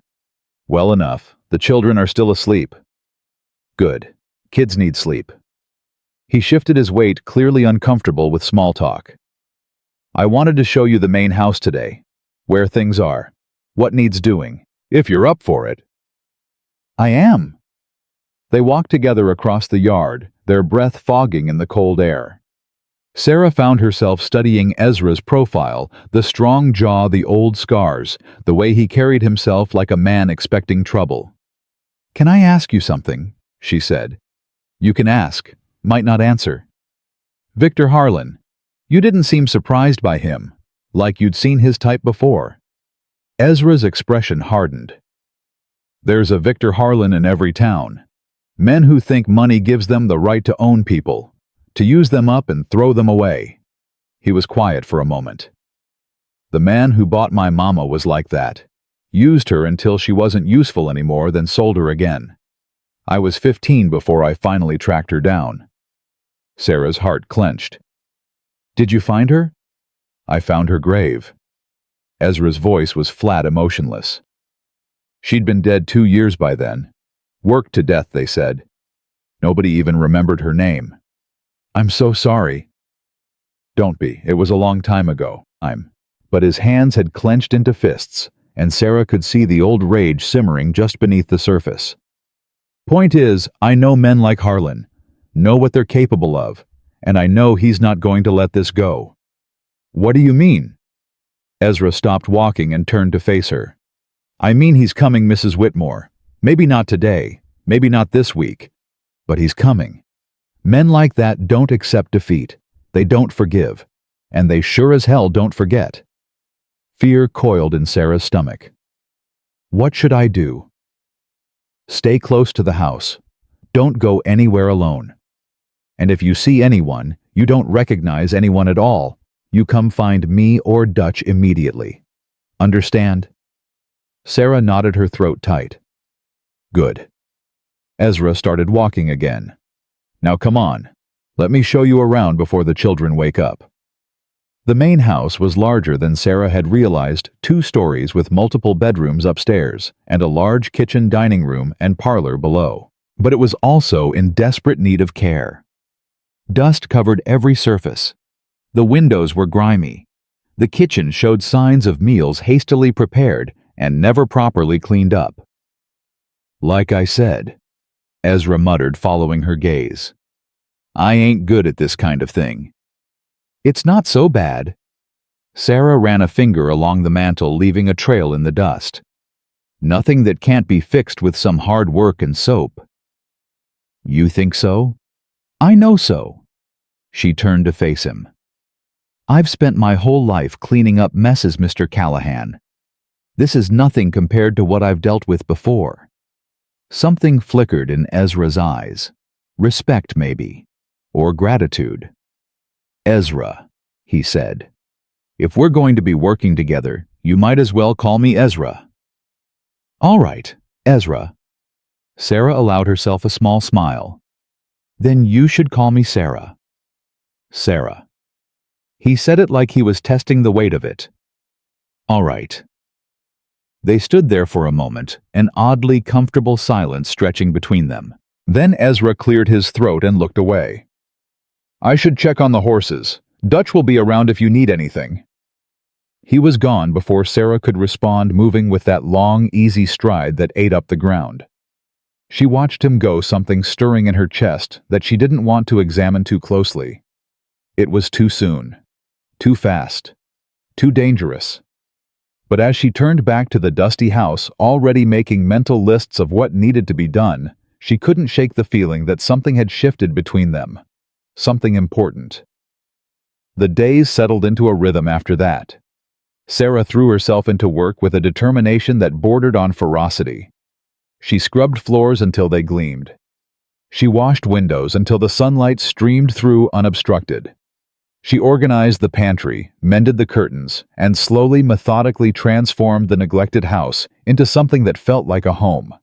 [SPEAKER 1] "Well enough. The children are still asleep." "Good. Kids need sleep." He shifted his weight, clearly uncomfortable with small talk. "I wanted to show you the main house today. Where things are. What needs doing. If you're up for it." "I am." They walked together across the yard, their breath fogging in the cold air. Sarah found herself studying Ezra's profile, the strong jaw, the old scars, the way he carried himself like a man expecting trouble. "Can I ask you something?" she said. "You can ask. Might not answer." "Victor Harlan. You didn't seem surprised by him, like you'd seen his type before." Ezra's expression hardened. "There's a Victor Harlan in every town. Men who think money gives them the right to own people, to use them up and throw them away." He was quiet for a moment. "The man who bought my mama was like that. Used her until she wasn't useful anymore, then sold her again. I was 15 before I finally tracked her down." Sarah's heart clenched. "Did you find her?" "I found her grave." Ezra's voice was flat, emotionless. "She'd been dead 2 years by then. Worked to death, they said. Nobody even remembered her name." "I'm so sorry." "Don't be. It was a long time ago. But his hands had clenched into fists, and Sarah could see the old rage simmering just beneath the surface. "Point is, I know men like Harlan, know what they're capable of, and I know he's not going to let this go." "What do you mean?" Ezra stopped walking and turned to face her. "I mean he's coming, Mrs. Whitmore. Maybe not today, maybe not this week, but he's coming. Men like that don't accept defeat. They don't forgive. And they sure as hell don't forget." Fear coiled in Sarah's stomach. "What should I do?" "Stay close to the house. Don't go anywhere alone. And if you see anyone, you don't recognize anyone at all, you come find me or Dutch immediately. Understand?" Sarah nodded, her throat tight. "Good." Ezra started walking again. "Now come on. Let me show you around before the children wake up." The main house was larger than Sarah had realized, 2 stories with multiple bedrooms upstairs, and a large kitchen, dining room, and parlor below. But it was also in desperate need of care. Dust covered every surface. The windows were grimy. The kitchen showed signs of meals hastily prepared and never properly cleaned up. "Like I said," Ezra muttered, following her gaze. "I ain't good at this kind of thing." "It's not so bad." Sarah ran a finger along the mantel, leaving a trail in the dust. "Nothing that can't be fixed with some hard work and soap." "You think so?" "I know so." She turned to face him. "I've spent my whole life cleaning up messes, Mr. Callahan. This is nothing compared to what I've dealt with before." Something flickered in Ezra's eyes. Respect, maybe. Or gratitude. "Ezra," he said. "If we're going to be working together, you might as well call me Ezra." "All right, Ezra." Sarah allowed herself a small smile. "Then you should call me Sarah." "Sarah." He said it like he was testing the weight of it. "All right." They stood there for a moment, an oddly comfortable silence stretching between them. Then Ezra cleared his throat and looked away. "I should check on the horses. Dutch will be around if you need anything." He was gone before Sarah could respond, moving with that long, easy stride that ate up the ground. She watched him go, something stirring in her chest that she didn't want to examine too closely. It was too soon, too fast, too dangerous. But as she turned back to the dusty house, already making mental lists of what needed to be done, she couldn't shake the feeling that something had shifted between them. Something important. The days settled into a rhythm after that. Sarah threw herself into work with a determination that bordered on ferocity. She scrubbed floors until they gleamed. She washed windows until the sunlight streamed through unobstructed. She organized the pantry, mended the curtains, and slowly, methodically transformed the neglected house into something that felt like a home.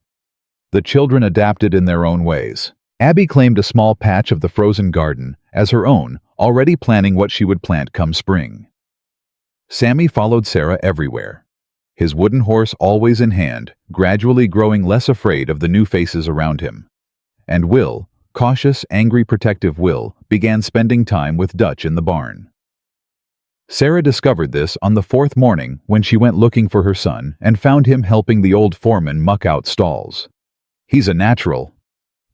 [SPEAKER 1] The children adapted in their own ways. Abby claimed a small patch of the frozen garden as her own, already planning what she would plant come spring. Sammy followed Sarah everywhere, his wooden horse always in hand, gradually growing less afraid of the new faces around him. And Will, cautious, angry, protective Will, began spending time with Dutch in the barn. Sarah discovered this on the fourth morning when she went looking for her son and found him helping the old foreman muck out stalls. "He's a natural,"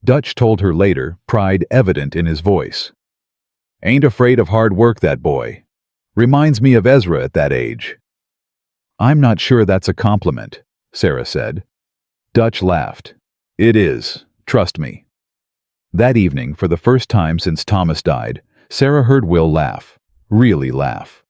[SPEAKER 1] Dutch told her later, pride evident in his voice. "Ain't afraid of hard work, that boy. Reminds me of Ezra at that age." "I'm not sure that's a compliment," Sarah said. Dutch laughed. "It is, trust me." That evening, for the first time since Thomas died, Sarah heard Will laugh. Really laugh.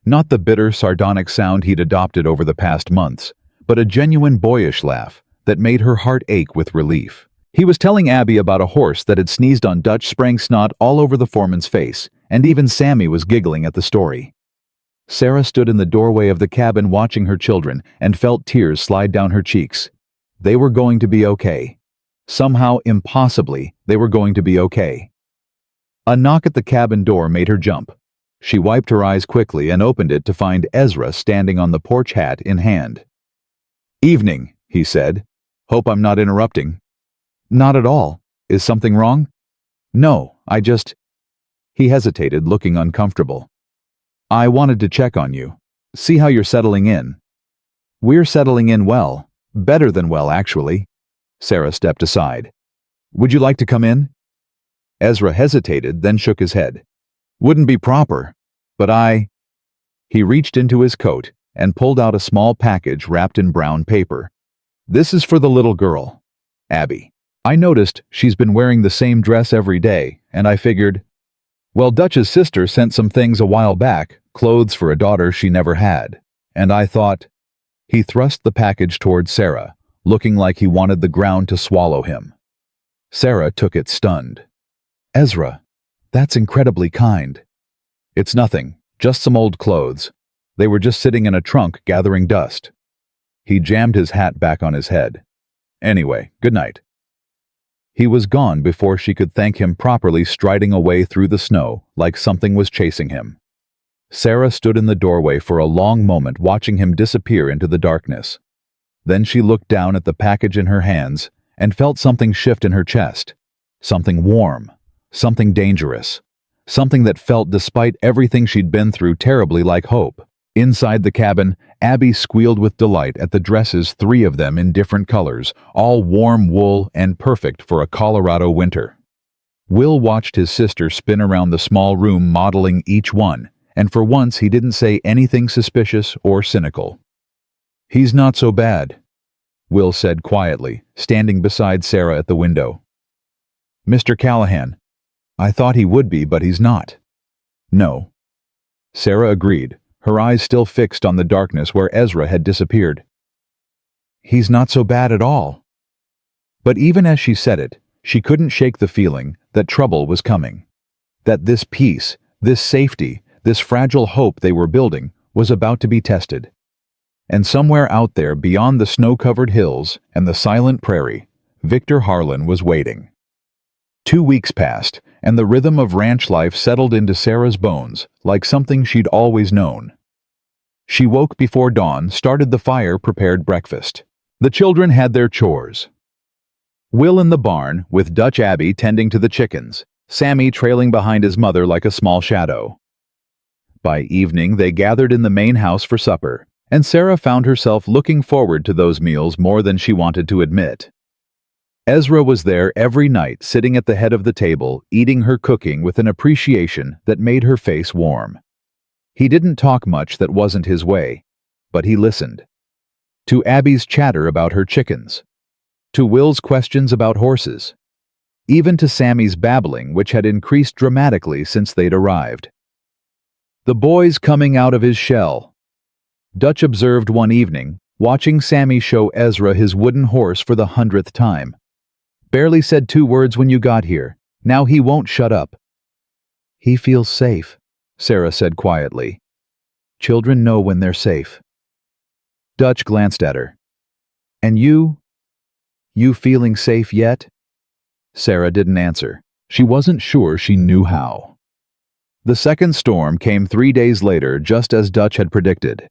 [SPEAKER 1] Not the bitter, sardonic sound he'd adopted over the past months, but a genuine boyish laugh that made her heart ache with relief. He was telling Abby about a horse that had sneezed on Dutch, spraying snot all over the foreman's face, and even Sammy was giggling at the story. Sarah stood in the doorway of the cabin watching her children and felt tears slide down her cheeks. They were going to be okay. Somehow, impossibly, they were going to be okay. A knock at the cabin door made her jump. She wiped her eyes quickly and opened it to find Ezra standing on the porch, hat in hand. "Evening," he said. "Hope I'm not interrupting." "Not at all. Is something wrong?" "No, I just—" He hesitated, looking uncomfortable. "I wanted to check on you. See how you're settling in." "We're settling in well. Better than well, actually." Sarah stepped aside. "Would you like to come in?" Ezra hesitated, then shook his head. "Wouldn't be proper, but He reached into his coat and pulled out a small package wrapped in brown paper. "This is for the little girl, Abby. I noticed she's been wearing the same dress every day, and I figured, well, Dutch's sister sent some things a while back, clothes for a daughter she never had, and I thought—" He thrust the package toward Sarah, looking like he wanted the ground to swallow him. Sarah took it stunned. "Ezra, that's incredibly kind." "It's nothing, just some old clothes. They were just sitting in a trunk gathering dust." He jammed his hat back on his head. "Anyway, good night." He was gone before she could thank him properly, striding away through the snow like something was chasing him. Sarah stood in the doorway for a long moment, watching him disappear into the darkness. Then she looked down at the package in her hands and felt something shift in her chest. Something warm, something dangerous, something that felt, despite everything she'd been through, terribly like hope. Inside the cabin, Abby squealed with delight at the dresses, 3 of them in different colors, all warm wool and perfect for a Colorado winter. Will watched his sister spin around the small room modeling each one, and for once he didn't say anything suspicious or cynical. "He's not so bad," Will said quietly, standing beside Sarah at the window. "Mr. Callahan, I thought he would be, but he's not." "No." Sarah agreed, her eyes still fixed on the darkness where Ezra had disappeared. "He's not so bad at all." But even as she said it, she couldn't shake the feeling that trouble was coming. That this peace, this safety, this fragile hope they were building was about to be tested. And somewhere out there beyond the snow-covered hills and the silent prairie, Victor Harlan was waiting. 2 weeks passed, and the rhythm of ranch life settled into Sarah's bones like something she'd always known. She woke before dawn, started the fire, prepared breakfast. The children had their chores. Will in the barn, with Dutch Abby tending to the chickens, Sammy trailing behind his mother like a small shadow. By evening, they gathered in the main house for supper, and Sarah found herself looking forward to those meals more than she wanted to admit. Ezra was there every night, sitting at the head of the table, eating her cooking with an appreciation that made her face warm. He didn't talk much that wasn't his way, but he listened. To Abby's chatter about her chickens, to Will's questions about horses, even to Sammy's babbling, which had increased dramatically since they'd arrived. The boy's coming out of his shell, Dutch observed one evening, watching Sammy show Ezra his wooden horse for the 100th time. Barely said 2 words when you got here. Now he won't shut up. He feels safe, Sarah said quietly. Children know when they're safe. Dutch glanced at her. And you? You feeling safe yet? Sarah didn't answer. She wasn't sure she knew how. The second storm came 3 days later, just as Dutch had predicted.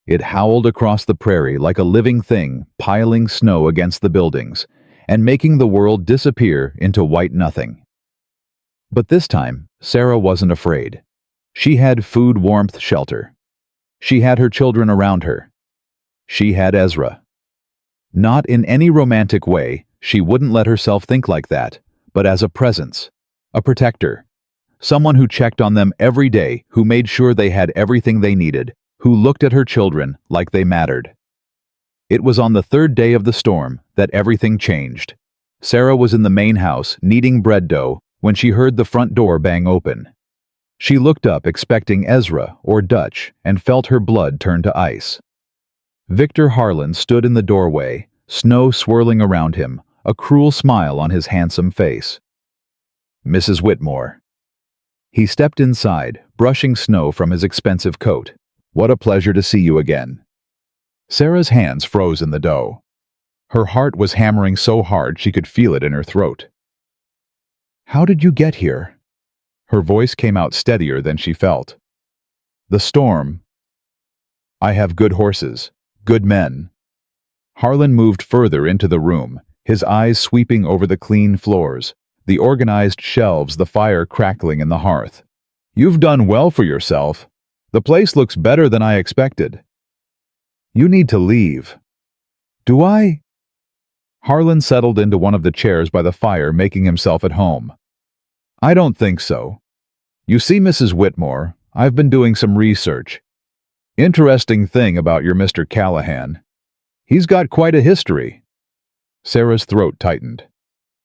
[SPEAKER 1] It howled across the prairie like a living thing, piling snow against the buildings, and making the world disappear into white nothing. But this time, Sarah wasn't afraid. She had food, warmth, shelter. She had her children around her. She had Ezra. Not in any romantic way, she wouldn't let herself think like that, but as a presence, a protector, someone who checked on them every day, who made sure they had everything they needed, who looked at her children like they mattered. It was on the 3rd day of the storm that everything changed. Sarah was in the main house, kneading bread dough, when she heard the front door bang open. She looked up expecting Ezra or Dutch and felt her blood turn to ice. Victor Harlan stood in the doorway, snow swirling around him, a cruel smile on his handsome face. Mrs. Whitmore. He stepped inside, brushing snow from his expensive coat. What a pleasure to see you again. Sarah's hands froze in the dough. Her heart was hammering so hard she could feel it in her throat. How did you get here? Her voice came out steadier than she felt. The storm. I have good horses, good men. Harlan moved further into the room, his eyes sweeping over the clean floors, the organized shelves, the fire crackling in the hearth. You've done well for yourself. The place looks better than I expected. You need to leave. Do I? Harlan settled into one of the chairs by the fire, making himself at home. I don't think so. You see, Mrs. Whitmore, I've been doing some research. Interesting thing about your Mr. Callahan. He's got quite a history. Sarah's throat tightened.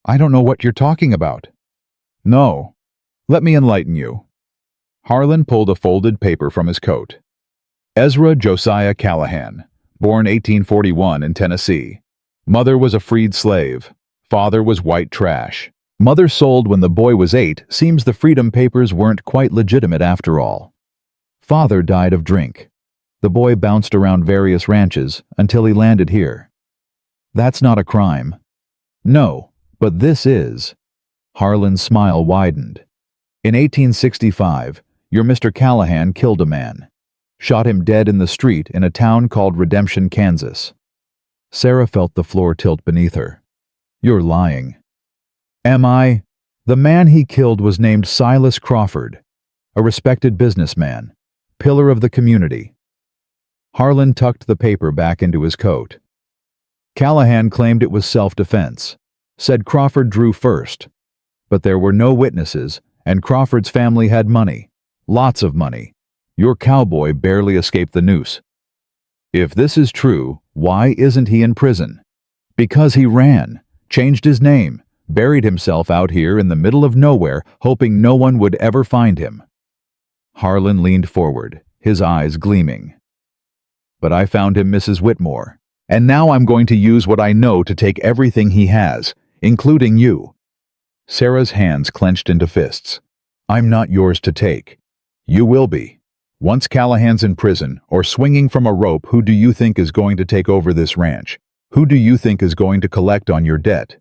[SPEAKER 1] I don't know what you're talking about. No. Let me enlighten you. Harlan pulled a folded paper from his coat. Ezra Josiah Callahan, born 1841 in Tennessee. Mother was a freed slave. Father was white trash. Mother sold when the boy was 8. Seems the freedom papers weren't quite legitimate after all. Father died of drink. The boy bounced around various ranches until he landed here. That's not a crime. No, but this is. Harlan's smile widened. In 1865, your Mr. Callahan killed a man. Shot him dead in the street in a town called Redemption, Kansas. Sarah felt the floor tilt beneath her. You're lying. Am I? The man he killed was named Silas Crawford, a respected businessman, pillar of the community. Harlan tucked the paper back into his coat. Callahan claimed it was self-defense, said Crawford drew first. But there were no witnesses, and Crawford's family had money. Lots of money. Your cowboy barely escaped the noose. If this is true, why isn't he in prison? Because he ran, changed his name, buried himself out here in the middle of nowhere, hoping no one would ever find him. Harlan leaned forward, his eyes gleaming. But I found him, Mrs. Whitmore, and now I'm going to use what I know to take everything he has, including you. Sarah's hands clenched into fists. I'm not yours to take. You will be. Once Callahan's in prison or swinging from a rope, who do you think is going to take over this ranch? Who do you think is going to collect on your debt?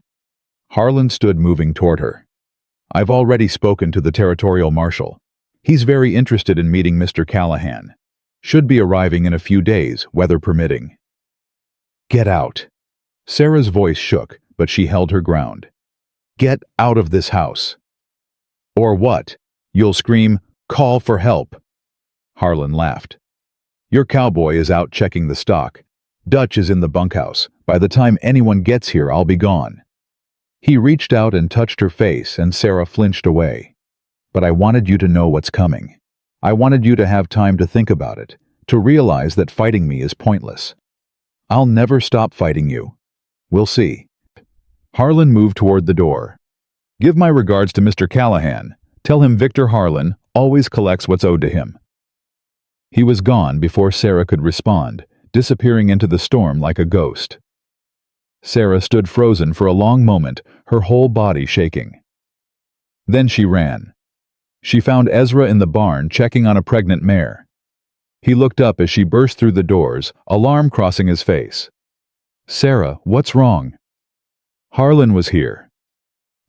[SPEAKER 1] Harlan stood, moving toward her. I've already spoken to the territorial marshal. He's very interested in meeting Mr. Callahan. Should be arriving in a few days, weather permitting. Get out. Sarah's voice shook, but she held her ground. Get out of this house. Or what? You'll scream, call for help. Harlan laughed. Your cowboy is out checking the stock. Dutch is in the bunkhouse. By the time anyone gets here, I'll be gone. He reached out and touched her face, and Sarah flinched away. But I wanted you to know what's coming. I wanted you to have time to think about it, to realize that fighting me is pointless. I'll never stop fighting you. We'll see. Harlan moved toward the door. Give my regards to Mr. Callahan. Tell him Victor Harlan always collects what's owed to him. He was gone before Sarah could respond, disappearing into the storm like a ghost. Sarah stood frozen for a long moment, her whole body shaking. Then she ran. She found Ezra in the barn checking on a pregnant mare. He looked up as she burst through the doors, alarm crossing his face. Sarah, what's wrong? Harlan was here.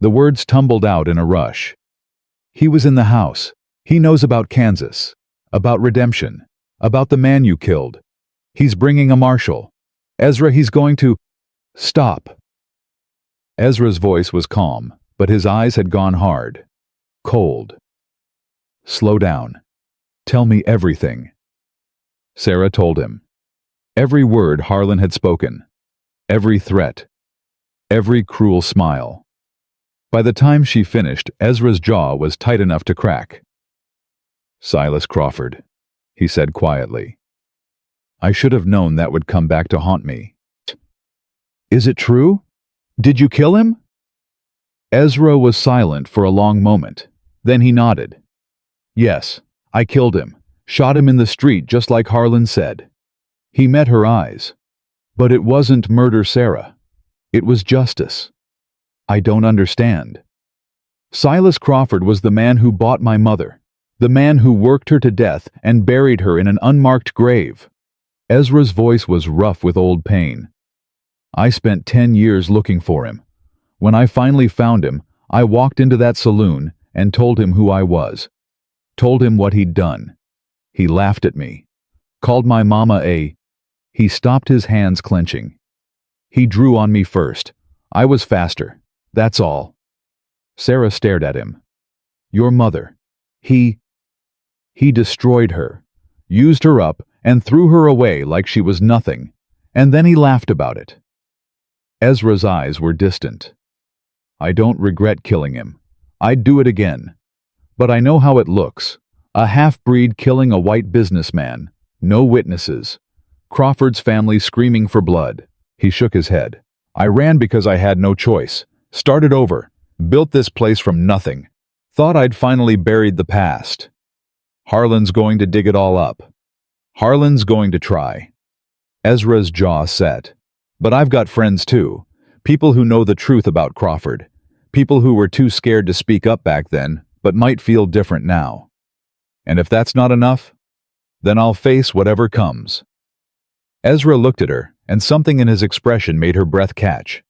[SPEAKER 1] The words tumbled out in a rush. He was in the house. He knows about Kansas, about redemption, about the man you killed. He's bringing a marshal. Ezra, he's going to... Stop. Ezra's voice was calm, but his eyes had gone hard, cold. Slow down. Tell me everything. Sarah told him. Every word Harlan had spoken. Every threat. Every cruel smile. By the time she finished, Ezra's jaw was tight enough to crack. Silas Crawford, he said quietly. I should have known that would come back to haunt me. Is it true? Did you kill him? Ezra was silent for a long moment. Then he nodded. Yes, I killed him. Shot him in the street just like Harlan said. He met her eyes. But it wasn't murder, Sarah. It was justice. I don't understand. Silas Crawford was the man who bought my mother, the man who worked her to death and buried her in an unmarked grave. Ezra's voice was rough with old pain. I spent 10 years looking for him. When I finally found him, I walked into that saloon and told him who I was. Told him what he'd done. He laughed at me. Called my mama a... He stopped, his hands clenching. He drew on me first. I was faster. That's all. Sarah stared at him. Your mother. He destroyed her, used her up, and threw her away like she was nothing, and then he laughed about it. Ezra's eyes were distant. I don't regret killing him. I'd do it again. But I know how it looks. A half-breed killing a white businessman. No witnesses. Crawford's family screaming for blood. He shook his head. I ran because I had no choice. Started over. Built this place from nothing. Thought I'd finally buried the past. Harlan's going to dig it all up. Harlan's going to try. Ezra's jaw set. But I've got friends too. People who know the truth about Crawford. People who were too scared to speak up back then, but might feel different now. And if that's not enough, then I'll face whatever comes. Ezra looked at her, and something in his expression made her breath catch.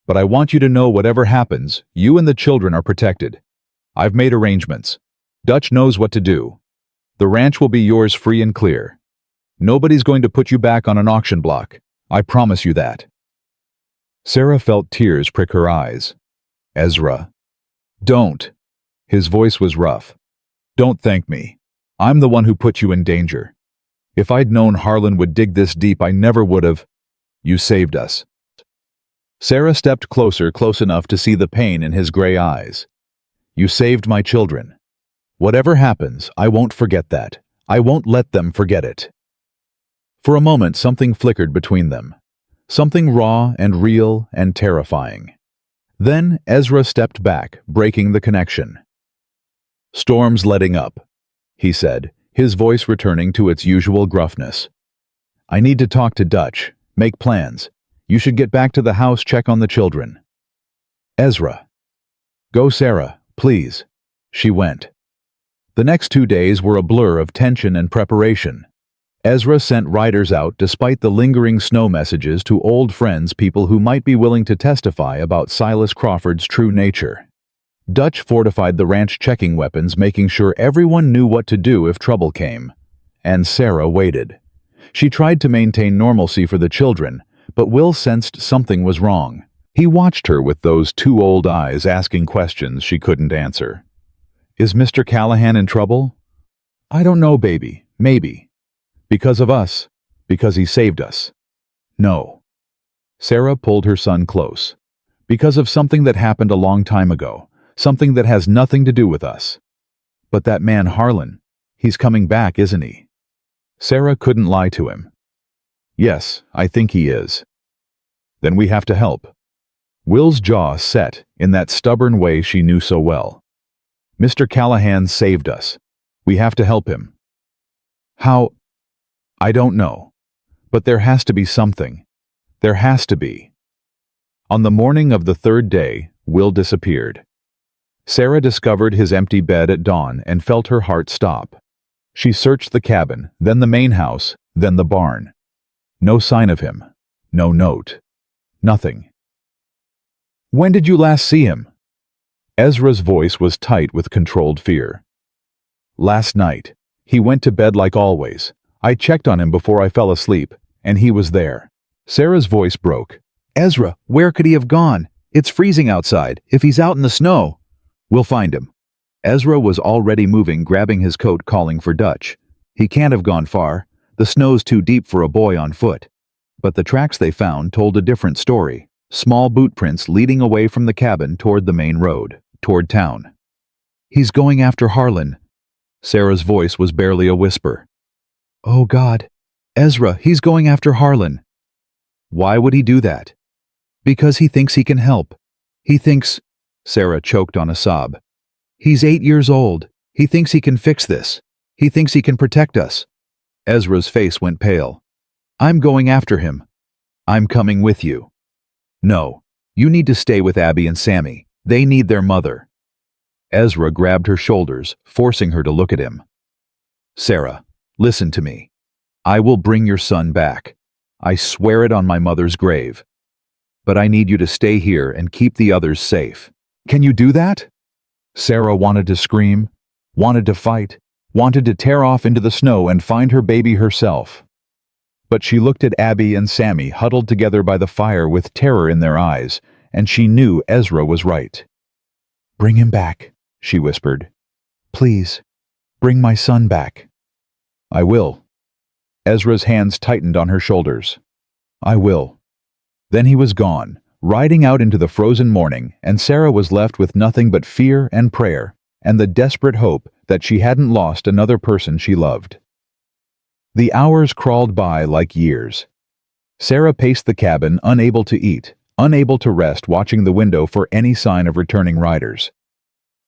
[SPEAKER 1] But I want you to know whatever happens, you and the children are protected. I've made arrangements. Dutch knows what to do. The ranch will be yours free and clear. Nobody's going to put you back on an auction block. I promise you that. Sarah felt tears prick her eyes. Ezra. Don't. His voice was rough. Don't thank me. I'm the one who put you in danger. If I'd known Harlan would dig this deep, I never would have. You saved us. Sarah stepped closer, close enough to see the pain in his gray eyes. You saved my children. Whatever happens, I won't forget that. I won't let them forget it. For a moment, something flickered between them. Something raw and real and terrifying. Then Ezra stepped back, breaking the connection. Storm's letting up, he said, his voice returning to its usual gruffness. I need to talk to Dutch, make plans. You should get back to the house, check on the children. Ezra. Go, Sarah, please. She went. The next 2 days were a blur of tension and preparation. Ezra sent riders out despite the lingering snow messages to old friends, people who might be willing to testify about Silas Crawford's true nature. Dutch fortified the ranch, checking weapons, making sure everyone knew what to do if trouble came. And Sarah waited. She tried to maintain normalcy for the children, but Will sensed something was wrong. He watched her with those 2 old eyes, asking questions she couldn't answer. Is Mr. Callahan in trouble? I don't know, baby. Maybe. Because of us. Because he saved us. No. Sarah pulled her son close. Because of something that happened a long time ago. Something that has nothing to do with us. But that man Harlan, he's coming back, isn't he? Sarah couldn't lie to him. Yes, I think he is. Then we have to help. Will's jaw set in that stubborn way she knew so well. Mr. Callahan saved us. We have to help him. How? I don't know. But there has to be something. There has to be. On the morning of the third day, Will disappeared. Sarah discovered his empty bed at dawn and felt her heart stop. She searched the cabin, then the main house, then the barn. No sign of him. No note. Nothing. When did you last see him? Ezra's voice was tight with controlled fear. Last night. He went to bed like always. I checked on him before I fell asleep, and he was there. Sarah's voice broke. Ezra, where could he have gone? It's freezing outside. If he's out in the snow. We'll find him. Ezra was already moving, grabbing his coat, calling for Dutch. He can't have gone far. The snow's too deep for a boy on foot. But the tracks they found told a different story. Small boot prints leading away from the cabin toward the main road, toward town. He's going after Harlan. Sarah's voice was barely a whisper. Oh God. Ezra, he's going after Harlan. Why would he do that? Because he thinks he can help. He thinks... Sarah choked on a sob. He's 8 years old. He thinks he can fix this. He thinks he can protect us. Ezra's face went pale. I'm going after him. I'm coming with you. No, you need to stay with Abby and Sammy. They need their mother. Ezra grabbed her shoulders, forcing her to look at him. Sarah, listen to me. I will bring your son back. I swear it on my mother's grave. But I need you to stay here and keep the others safe. Can you do that? Sarah wanted to scream, wanted to fight, wanted to tear off into the snow and find her baby herself. But she looked at Abby and Sammy huddled together by the fire with terror in their eyes, and she knew Ezra was right. Bring him back, she whispered. Please, bring my son back. I will. Ezra's hands tightened on her shoulders. I will. Then he was gone, riding out into the frozen morning, and Sarah was left with nothing but fear and prayer, and the desperate hope that she hadn't lost another person she loved. The hours crawled by like years. Sarah paced the cabin, unable to eat, unable to rest, watching the window for any sign of returning riders.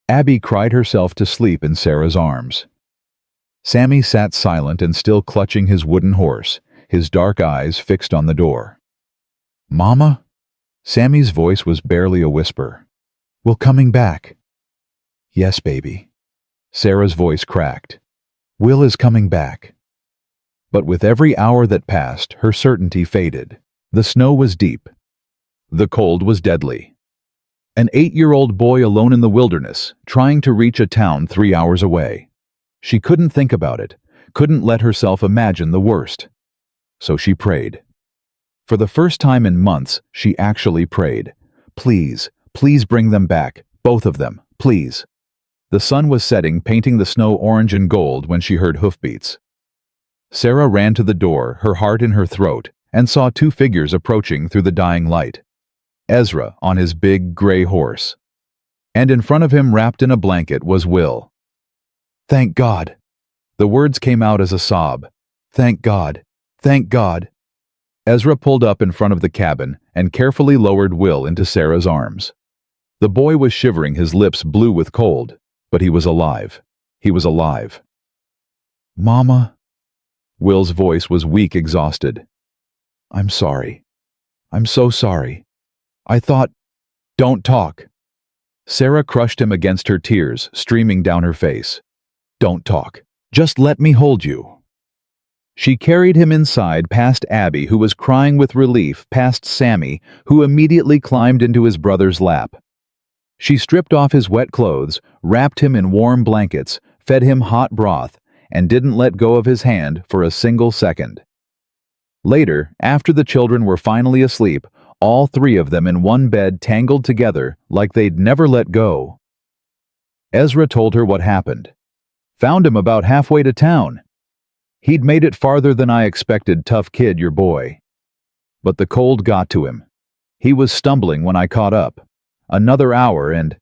[SPEAKER 1] Abby cried herself to sleep in Sarah's arms. Sammy sat silent and still clutching his wooden horse, his dark eyes fixed on the door. Mama? Sammy's voice was barely a whisper. We're coming back. Yes, baby. Sarah's voice cracked. Will is coming back. But with every hour that passed, her certainty faded. The snow was deep. The cold was deadly. An 8-year-old boy alone in the wilderness, trying to reach a town 3 hours away. She couldn't think about it, couldn't let herself imagine the worst. So she prayed. For the first time in months, she actually prayed. Please, please bring them back, both of them, please. The sun was setting, painting the snow orange and gold when she heard hoofbeats. Sarah ran to the door, her heart in her throat, and saw 2 figures approaching through the dying light. Ezra on his big gray horse. And in front of him, wrapped in a blanket, was Will. Thank God. The words came out as a sob. Thank God. Thank God. Ezra pulled up in front of the cabin and carefully lowered Will into Sarah's arms. The boy was shivering, his lips blue with cold, but he was alive. He was alive. Mama. Will's voice was weak, exhausted. I'm sorry. I'm so sorry. I thought... Don't talk. Sarah crushed him against her, tears streaming down her face. Don't talk. Just let me hold you. She carried him inside, past Abby, who was crying with relief, past Sammy, who immediately climbed into his brother's lap. She stripped off his wet clothes, wrapped him in warm blankets, fed him hot broth, and didn't let go of his hand for a single second. Later, after the children were finally asleep, all 3 of them in one bed, tangled together like they'd never let go. Ezra told her what happened. Found him about halfway to town. He'd made it farther than I expected, tough kid, your boy. But the cold got to him. He was stumbling when I caught up. Another hour and...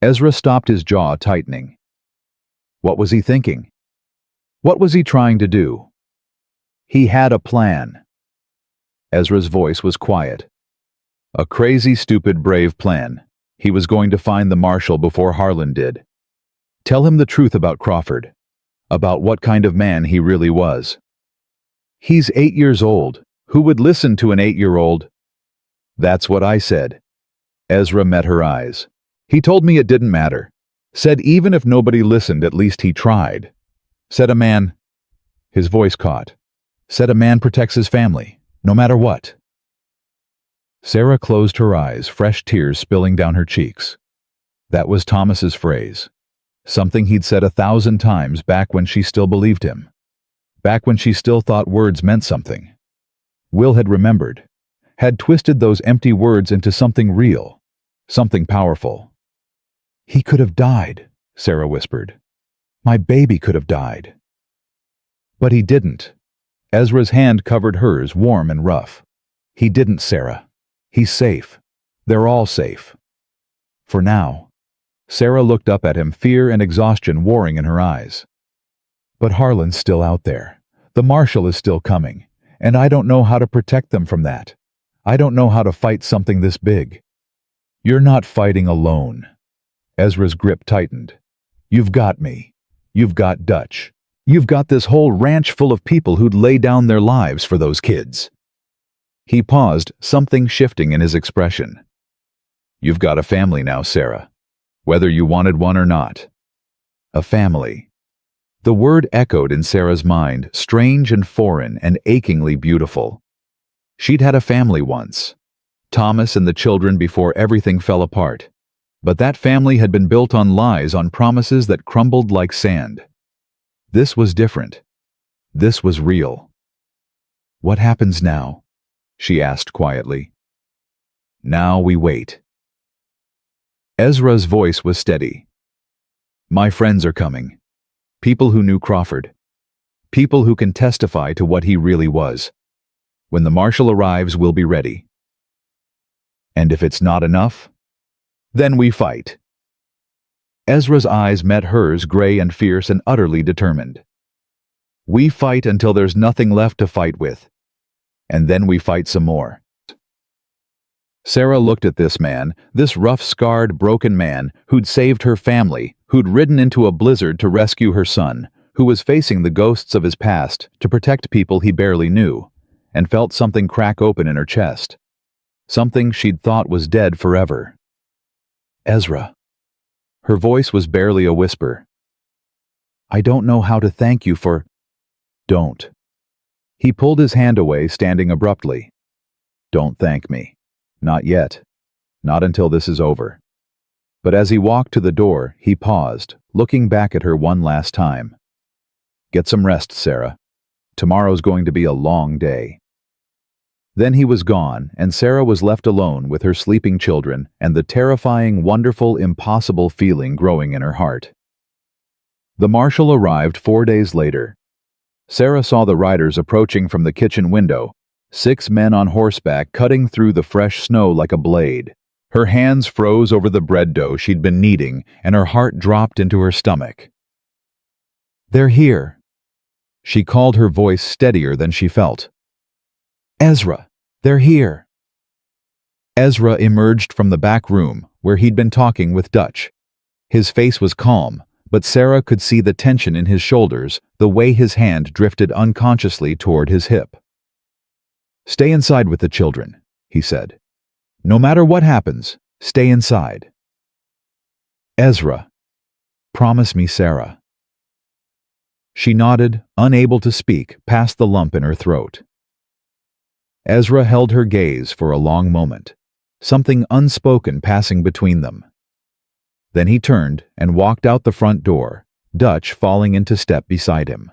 [SPEAKER 1] Ezra stopped, his jaw tightening. What was he thinking? What was he trying to do? He had a plan. Ezra's voice was quiet. A crazy, stupid, brave plan. He was going to find the marshal before Harlan did. Tell him the truth about Crawford. About what kind of man he really was. He's 8 years old. Who would listen to an 8-year-old? That's what I said. Ezra met her eyes. He told me it didn't matter. Said even if nobody listened, at least he tried. Said a man... His voice caught. Said a man protects his family, no matter what. Sarah closed her eyes, fresh tears spilling down her cheeks. That was Thomas's phrase. Something he'd said 1,000 times back when she still believed him. Back when she still thought words meant something. Will had remembered. Had twisted those empty words into something real. Something powerful. He could have died, Sarah whispered. My baby could have died. But he didn't. Ezra's hand covered hers, warm and rough. He didn't, Sarah. He's safe. They're all safe. For now. Sarah looked up at him, fear and exhaustion warring in her eyes. But Harlan's still out there. The marshal is still coming. And I don't know how to protect them from that. I don't know how to fight something this big. You're not fighting alone. Ezra's grip tightened. You've got me. You've got Dutch. You've got this whole ranch full of people who'd lay down their lives for those kids. He paused, something shifting in his expression. You've got a family now, Sarah. Whether you wanted one or not. A family. The word echoed in Sarah's mind, strange and foreign and achingly beautiful. She'd had a family once. Thomas and the children before everything fell apart. But that family had been built on lies, on promises that crumbled like sand. This was different. This was real. What happens now? She asked quietly. Now we wait. Ezra's voice was steady. My friends are coming. People who knew Crawford. People who can testify to what he really was. When the marshal arrives, we'll be ready. And if it's not enough, then we fight. Ezra's eyes met hers, gray and fierce and utterly determined. We fight until there's nothing left to fight with. And then we fight some more. Sarah looked at this man, this rough, scarred, broken man who'd saved her family, who'd ridden into a blizzard to rescue her son, who was facing the ghosts of his past to protect people he barely knew, and felt something crack open in her chest. Something she'd thought was dead forever. Ezra. Her voice was barely a whisper. I don't know how to thank you for... Don't. He pulled his hand away, standing abruptly. Don't thank me. Not yet. Not until this is over. But as he walked to the door, he paused, looking back at her one last time. Get some rest, Sarah. Tomorrow's going to be a long day. Then he was gone, and Sarah was left alone with her sleeping children and the terrifying, wonderful, impossible feeling growing in her heart. The marshal arrived 4 days later. Sarah saw the riders approaching from the kitchen window, 6 men on horseback cutting through the fresh snow like a blade. Her hands froze over the bread dough she'd been kneading, and her heart dropped into her stomach. They're here. She called, her voice steadier than she felt. Ezra, they're here. Ezra emerged from the back room, where he'd been talking with Dutch. His face was calm, but Sarah could see the tension in his shoulders, the way his hand drifted unconsciously toward his hip. Stay inside with the children, he said. No matter what happens, stay inside. Ezra, promise me, Sarah. She nodded, unable to speak, past the lump in her throat. Ezra held her gaze for a long moment, something unspoken passing between them. Then he turned and walked out the front door, Dutch falling into step beside him.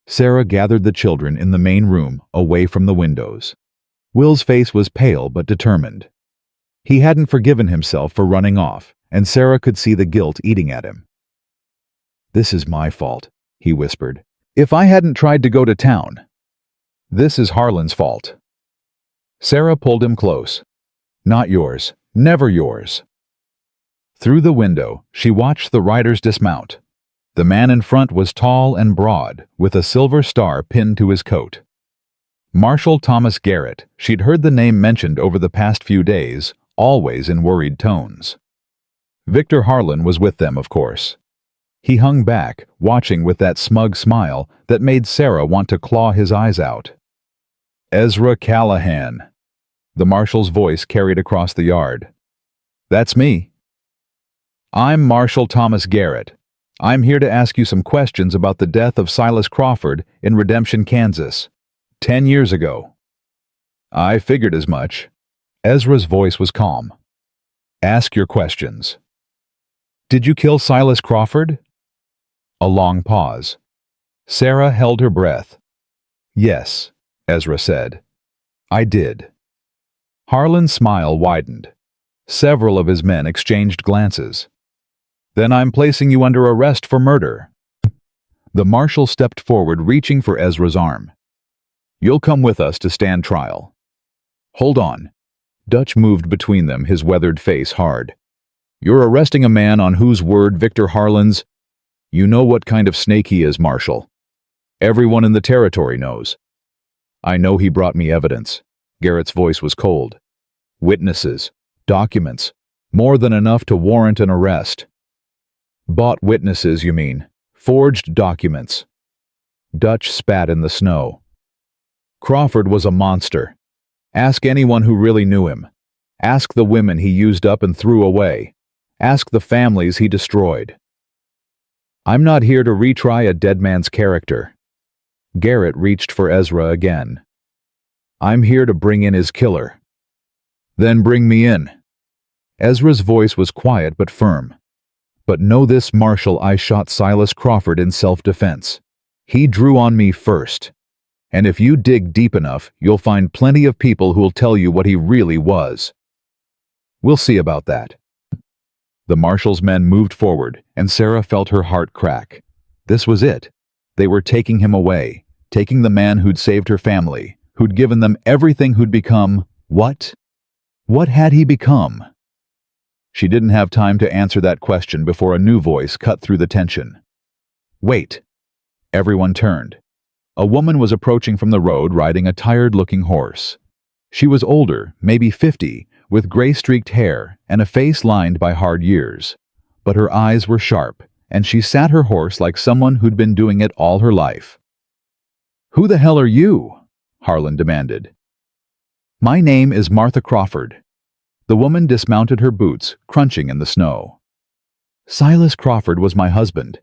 [SPEAKER 1] Sarah gathered the children in the main room, away from the windows. Will's face was pale but determined. He hadn't forgiven himself for running off, and Sarah could see the guilt eating at him. This is my fault, he whispered. If I hadn't tried to go to town. This is Harlan's fault. Sarah pulled him close. Not yours. Never yours. Through the window, she watched the riders dismount. The man in front was tall and broad, with a silver star pinned to his coat. Marshal Thomas Garrett. She'd heard the name mentioned over the past few days, always in worried tones. Victor Harlan was with them, of course. He hung back, watching with that smug smile that made Sarah want to claw his eyes out. Ezra Callahan. The marshal's voice carried across the yard. That's me. I'm Marshal Thomas Garrett. I'm here to ask you some questions about the death of Silas Crawford in Redemption, Kansas, 10 years ago. I figured as much. Ezra's voice was calm. Ask your questions. Did you kill Silas Crawford? A long pause. Sarah held her breath. Yes, Ezra said. I did. Harlan's smile widened. Several of his men exchanged glances. Then I'm placing you under arrest for murder. The marshal stepped forward, reaching for Ezra's arm. You'll come with us to stand trial. Hold on. Dutch moved between them, his weathered face hard. You're arresting a man on whose word Victor Harlan's... You know what kind of snake he is, Marshal. Everyone in the territory knows. I know he brought me evidence. Garrett's voice was cold. Witnesses, documents, more than enough to warrant an arrest. Bought witnesses, you mean? Forged documents. Dutch spat in the snow. Crawford was a monster. Ask anyone who really knew him. Ask the women he used up and threw away. Ask the families he destroyed. I'm not here to retry a dead man's character. Garrett reached for Ezra again. I'm here to bring in his killer. Then bring me in. Ezra's voice was quiet but firm. But know this, Marshal, I shot Silas Crawford in self-defense. He drew on me first. And if you dig deep enough, you'll find plenty of people who'll tell you what he really was. We'll see about that. The marshal's men moved forward, and Sarah felt her heart crack. This was it. They were taking him away, taking the man who'd saved her family, who'd given them everything, who'd become... What? What had he become? She didn't have time to answer that question before a new voice cut through the tension. Wait. Everyone turned. A woman was approaching from the road riding a tired-looking horse. She was older, maybe 50, with gray-streaked hair and a face lined by hard years. But her eyes were sharp, and she sat her horse like someone who'd been doing it all her life. Who the hell are you? Harlan demanded. My name is Martha Crawford. The woman dismounted her boots, crunching in the snow. Silas Crawford was my husband.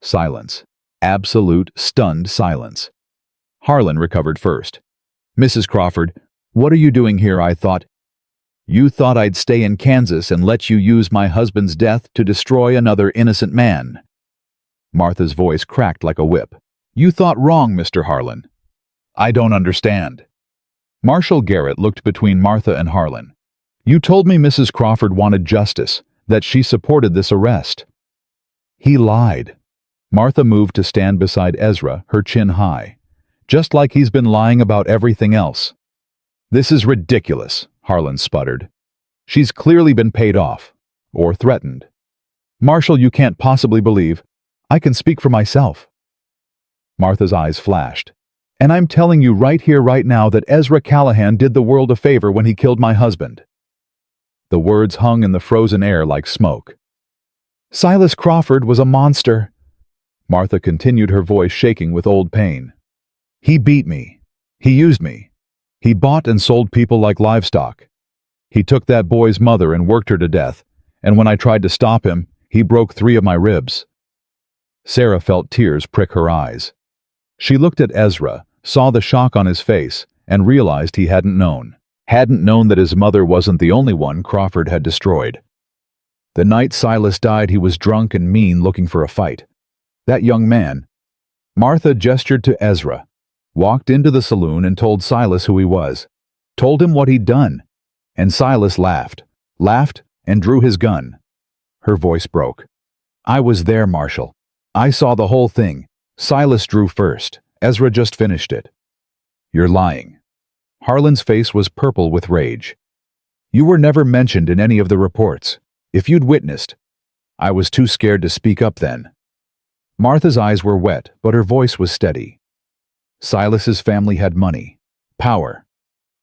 [SPEAKER 1] Silence. Absolute, stunned silence. Harlan recovered first. Mrs. Crawford, what are you doing here? I thought. You thought I'd stay in Kansas and let you use my husband's death to destroy another innocent man. Martha's voice cracked like a whip. You thought wrong, Mr. Harlan. I don't understand. Marshal Garrett looked between Martha and Harlan. You told me Mrs. Crawford wanted justice, that she supported this arrest. He lied. Martha moved to stand beside Ezra, her chin high. Just like he's been lying about everything else. This is ridiculous, Harlan sputtered. She's clearly been paid off. Or threatened. Marshal, you can't possibly believe. I can speak for myself. Martha's eyes flashed. And I'm telling you right here, right now, that Ezra Callahan did the world a favor when he killed my husband. The words hung in the frozen air like smoke. Silas Crawford was a monster. Martha continued, her voice shaking with old pain. He beat me. He used me. He bought and sold people like livestock. He took that boy's mother and worked her to death, and when I tried to stop him, he broke 3 of my ribs. Sarah felt tears prick her eyes. She looked at Ezra, saw the shock on his face, and realized he hadn't known. Hadn't known that his mother wasn't the only one Crawford had destroyed. The night Silas died, he was drunk and mean, looking for a fight. That young man... Martha gestured to Ezra, walked into the saloon and told Silas who he was. Told him what he'd done. And Silas laughed, and drew his gun. Her voice broke. I was there, Marshal. I saw the whole thing. Silas drew first. Ezra just finished it. You're lying. Harlan's face was purple with rage. You were never mentioned in any of the reports. If you'd witnessed, I was too scared to speak up then. Martha's eyes were wet, but her voice was steady. Silas's family had money, power.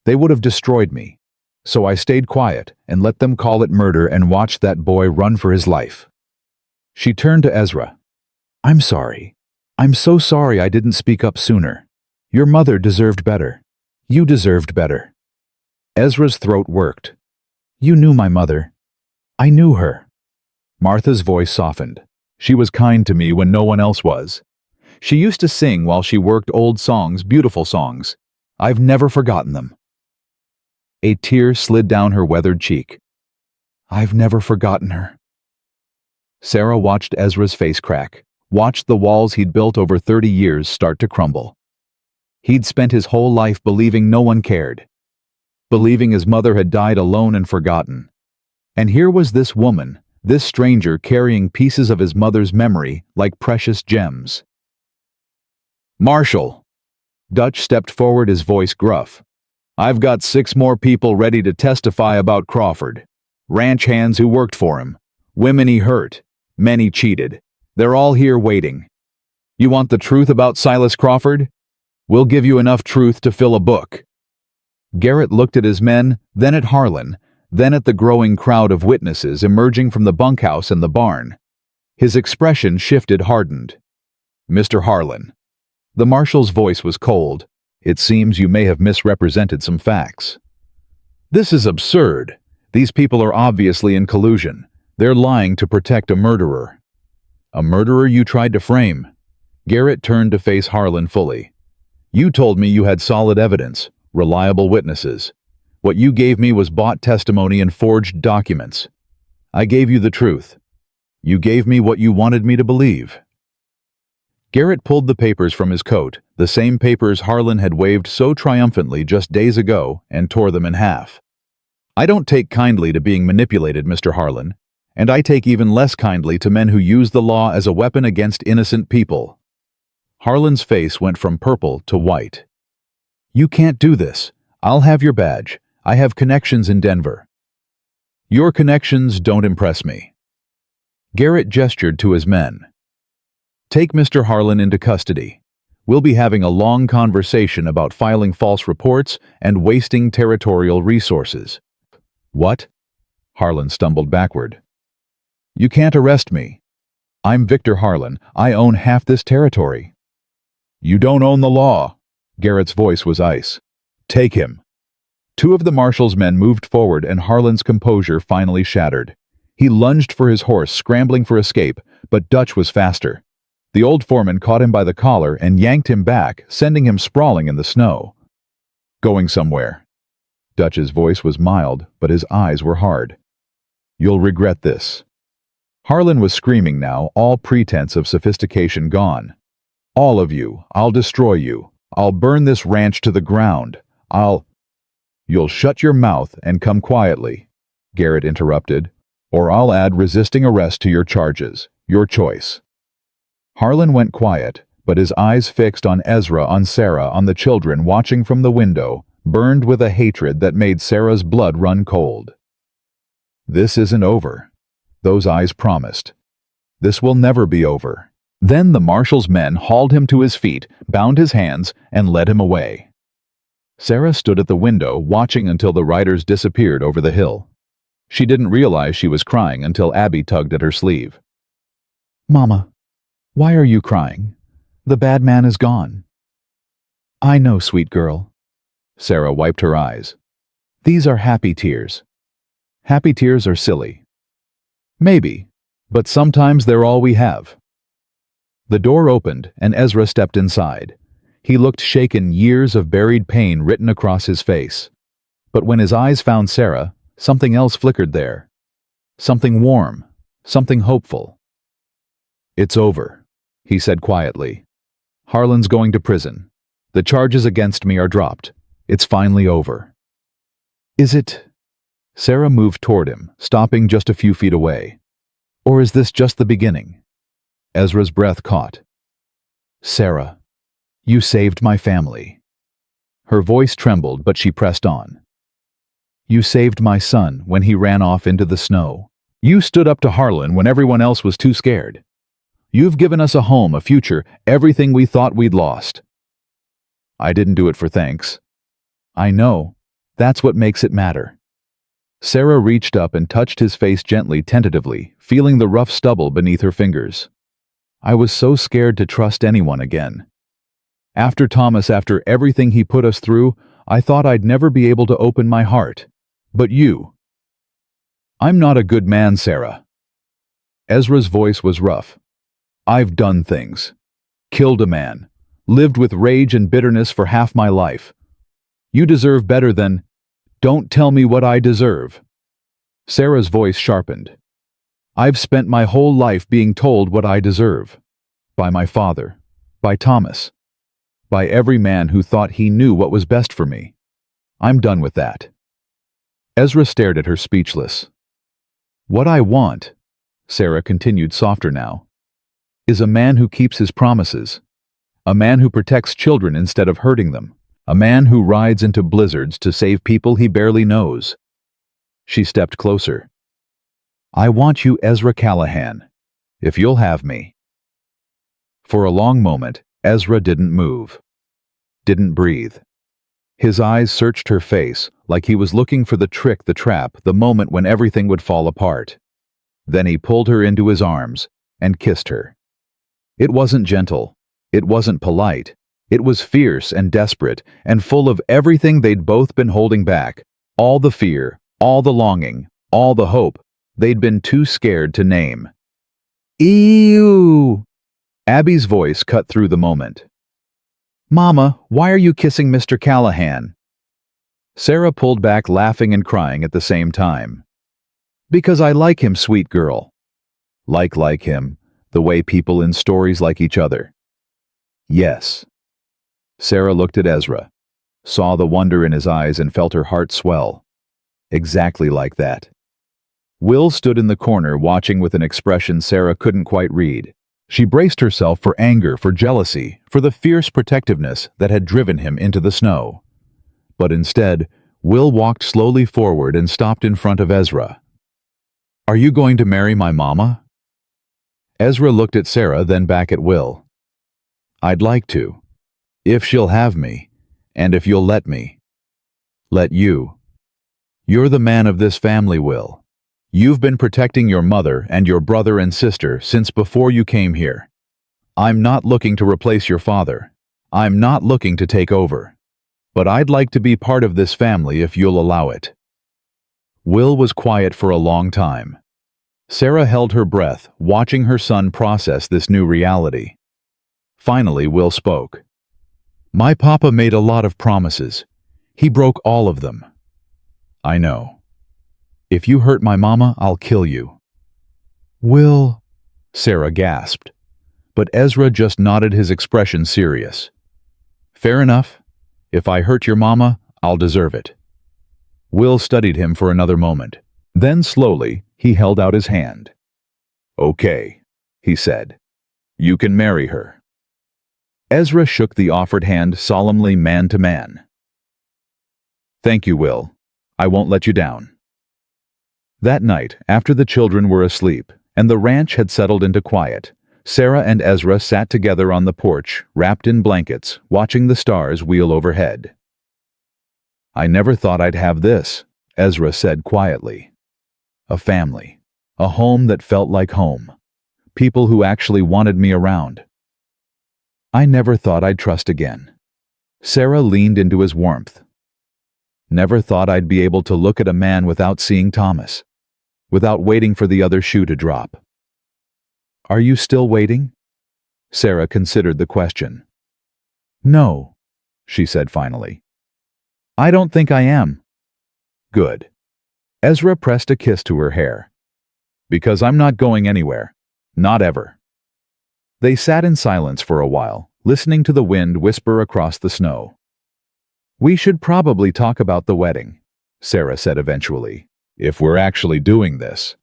[SPEAKER 1] They would have destroyed me. So I stayed quiet and let them call it murder and watched that boy run for his life. She turned to Ezra. I'm sorry. I'm so sorry I didn't speak up sooner. Your mother deserved better. You deserved better. Ezra's throat worked. You knew my mother. I knew her. Martha's voice softened. She was kind to me when no one else was. She used to sing while she worked old songs, beautiful songs. I've never forgotten them. A tear slid down her weathered cheek. I've never forgotten her. Sarah watched Ezra's face crack, watched the walls he'd built over 30 years start to crumble. He'd spent his whole life believing no one cared, believing his mother had died alone and forgotten. And here was this woman, this stranger carrying pieces of his mother's memory like precious gems. Marshal! Dutch stepped forward, his voice gruff. I've got 6 more people ready to testify about Crawford. Ranch hands who worked for him. Women he hurt. Men he cheated. They're all here waiting. You want the truth about Silas Crawford? We'll give you enough truth to fill a book. Garrett looked at his men, then at Harlan, then at the growing crowd of witnesses emerging from the bunkhouse and the barn. His expression shifted, hardened. Mr. Harlan. The marshal's voice was cold. It seems you may have misrepresented some facts. This is absurd. These people are obviously in collusion. They're lying to protect a murderer. A murderer you tried to frame. Garrett turned to face Harlan fully. You told me you had solid evidence, reliable witnesses. What you gave me was bought testimony and forged documents. I gave you the truth. You gave me what you wanted me to believe. Garrett pulled the papers from his coat, the same papers Harlan had waved so triumphantly just days ago, and tore them in half. I don't take kindly to being manipulated, Mr. Harlan, and I take even less kindly to men who use the law as a weapon against innocent people. Harlan's face went from purple to white. You can't do this. I'll have your badge. I have connections in Denver. Your connections don't impress me. Garrett gestured to his men. Take Mr. Harlan into custody. We'll be having a long conversation about filing false reports and wasting territorial resources. What? Harlan stumbled backward. You can't arrest me. I'm Victor Harlan. I own half this territory. You don't own the law. Garrett's voice was ice. Take him. 2 of the marshal's men moved forward and Harlan's composure finally shattered. He lunged for his horse, scrambling for escape, but Dutch was faster. The old foreman caught him by the collar and yanked him back, sending him sprawling in the snow. Going somewhere. Dutch's voice was mild, but his eyes were hard. You'll regret this. Harlan was screaming now, all pretense of sophistication gone. All of you, I'll destroy you. I'll burn this ranch to the ground. You'll shut your mouth and come quietly, Garrett interrupted, or I'll add resisting arrest to your charges. Your choice. Harlan went quiet, but his eyes fixed on Ezra, on Sarah, on the children watching from the window, burned with a hatred that made Sarah's blood run cold. This isn't over. Those eyes promised. This will never be over. Then the marshal's men hauled him to his feet, bound his hands, and led him away. Sarah stood at the window, watching until the riders disappeared over the hill. She didn't realize she was crying until Abby tugged at her sleeve. Mama, why are you crying? The bad man is gone. I know, sweet girl. Sarah wiped her eyes. These are happy tears. Happy tears are silly. Maybe, but sometimes they're all we have. The door opened and Ezra stepped inside. He looked shaken, years of buried pain written across his face. But when his eyes found Sarah, something else flickered there. Something warm, something hopeful. It's over, he said quietly. Harlan's going to prison. The charges against me are dropped. It's finally over. Is it? Sarah moved toward him, stopping just a few feet away. Or is this just the beginning? Ezra's breath caught. Sarah, you saved my family. Her voice trembled, but she pressed on. You saved my son when he ran off into the snow. You stood up to Harlan when everyone else was too scared. You've given us a home, a future, everything we thought we'd lost. I didn't do it for thanks. I know. That's what makes it matter. Sarah reached up and touched his face gently, tentatively, feeling the rough stubble beneath her fingers. I was so scared to trust anyone again. After Thomas, after everything he put us through, I thought I'd never be able to open my heart. But you. I'm not a good man, Sarah. Ezra's voice was rough. I've done things. Killed a man. Lived with rage and bitterness for half my life. You deserve better than, don't tell me what I deserve. Sarah's voice sharpened. I've spent my whole life being told what I deserve. By my father. By Thomas. By every man who thought he knew what was best for me. I'm done with that. Ezra stared at her, speechless. What I want, Sarah continued softer now, is a man who keeps his promises. A man who protects children instead of hurting them. A man who rides into blizzards to save people he barely knows. She stepped closer. I want you, Ezra Callahan, if you'll have me. For a long moment, Ezra didn't move. Didn't breathe. His eyes searched her face like he was looking for the trick, the trap, the moment when everything would fall apart. Then he pulled her into his arms and kissed her. It wasn't gentle. It wasn't polite. It was fierce and desperate and full of everything they'd both been holding back. All the fear, all the longing, all the hope they'd been too scared to name. Ew! Abby's voice cut through the moment. Mama, why are you kissing Mr. Callahan? Sarah pulled back, laughing and crying at the same time. Because I like him, sweet girl. Like him, the way people in stories like each other. Yes. Sarah looked at Ezra, saw the wonder in his eyes and felt her heart swell. Exactly like that. Will stood in the corner watching with an expression Sarah couldn't quite read. She braced herself for anger, for jealousy, for the fierce protectiveness that had driven him into the snow. But instead, Will walked slowly forward and stopped in front of Ezra. Are you going to marry my mama? Ezra looked at Sarah, then back at Will. I'd like to. If she'll have me, and if you'll let me. Let you. You're the man of this family, Will. You've been protecting your mother and your brother and sister since before you came here. I'm not looking to replace your father. I'm not looking to take over. But I'd like to be part of this family if you'll allow it. Will was quiet for a long time. Sarah held her breath, watching her son process this new reality. Finally, Will spoke. My papa made a lot of promises. He broke all of them. I know. If you hurt my mama, I'll kill you. Will, Sarah gasped. But Ezra just nodded, his expression serious. Fair enough. If I hurt your mama, I'll deserve it. Will studied him for another moment. Then slowly, he held out his hand. Okay, he said. You can marry her. Ezra shook the offered hand solemnly, man to man. Thank you, Will. I won't let you down. That night, after the children were asleep and the ranch had settled into quiet, Sarah and Ezra sat together on the porch, wrapped in blankets, watching the stars wheel overhead. I never thought I'd have this, Ezra said quietly. A family. A home that felt like home. People who actually wanted me around. I never thought I'd trust again. Sarah leaned into his warmth. Never thought I'd be able to look at a man without seeing Thomas. Without waiting for the other shoe to drop. Are you still waiting? Sarah considered the question. No, she said finally. I don't think I am. Good. Ezra pressed a kiss to her hair. Because I'm not going anywhere. Not ever. They sat in silence for a while, listening to the wind whisper across the snow. We should probably talk about the wedding, Sarah said eventually. If we're actually doing this.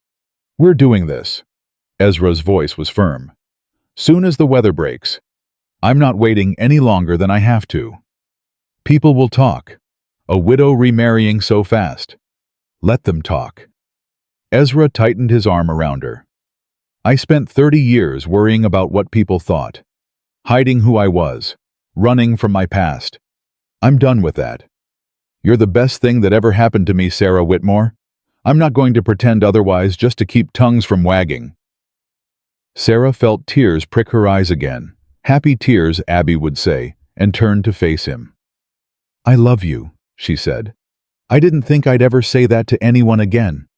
[SPEAKER 1] We're doing this. Ezra's voice was firm. Soon as the weather breaks. I'm not waiting any longer than I have to. People will talk. A widow remarrying so fast. Let them talk. Ezra tightened his arm around her. I spent 30 years worrying about what people thought, hiding who I was, running from my past. I'm done with that. You're the best thing that ever happened to me, Sarah Whitmore. I'm not going to pretend otherwise just to keep tongues from wagging. Sarah felt tears prick her eyes again, happy tears, Abby would say, and turned to face him. I love you, she said. I didn't think I'd ever say that to anyone again,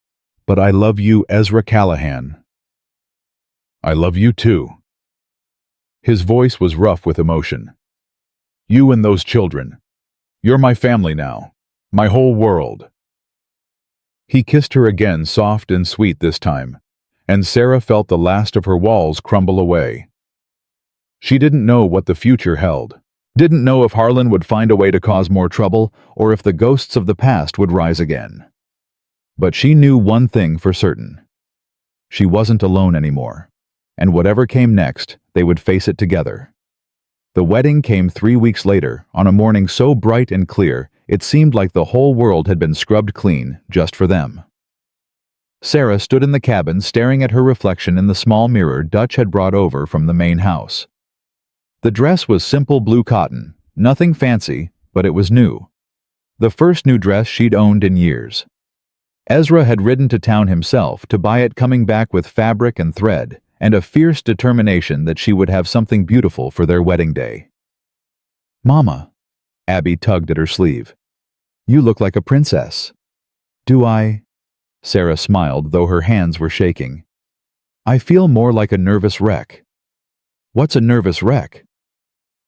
[SPEAKER 1] but I love you, Ezra Callahan. I love you too. His voice was rough with emotion. You and those children. You're my family now, my whole world. He kissed her again, soft and sweet this time, and Sarah felt the last of her walls crumble away. She didn't know what the future held, didn't know if Harlan would find a way to cause more trouble or if the ghosts of the past would rise again. But she knew one thing for certain. She wasn't alone anymore, and whatever came next, they would face it together. The wedding came 3 weeks later, on a morning so bright and clear, it seemed like the whole world had been scrubbed clean just for them. Sarah stood in the cabin staring at her reflection in the small mirror Dutch had brought over from the main house. The dress was simple blue cotton, nothing fancy, but it was new. The first new dress she'd owned in years. Ezra had ridden to town himself to buy it, coming back with fabric and thread, and a fierce determination that she would have something beautiful for their wedding day. Mama, Abby tugged at her sleeve. You look like a princess. Do I? Sarah smiled, though her hands were shaking. I feel more like a nervous wreck. What's a nervous wreck?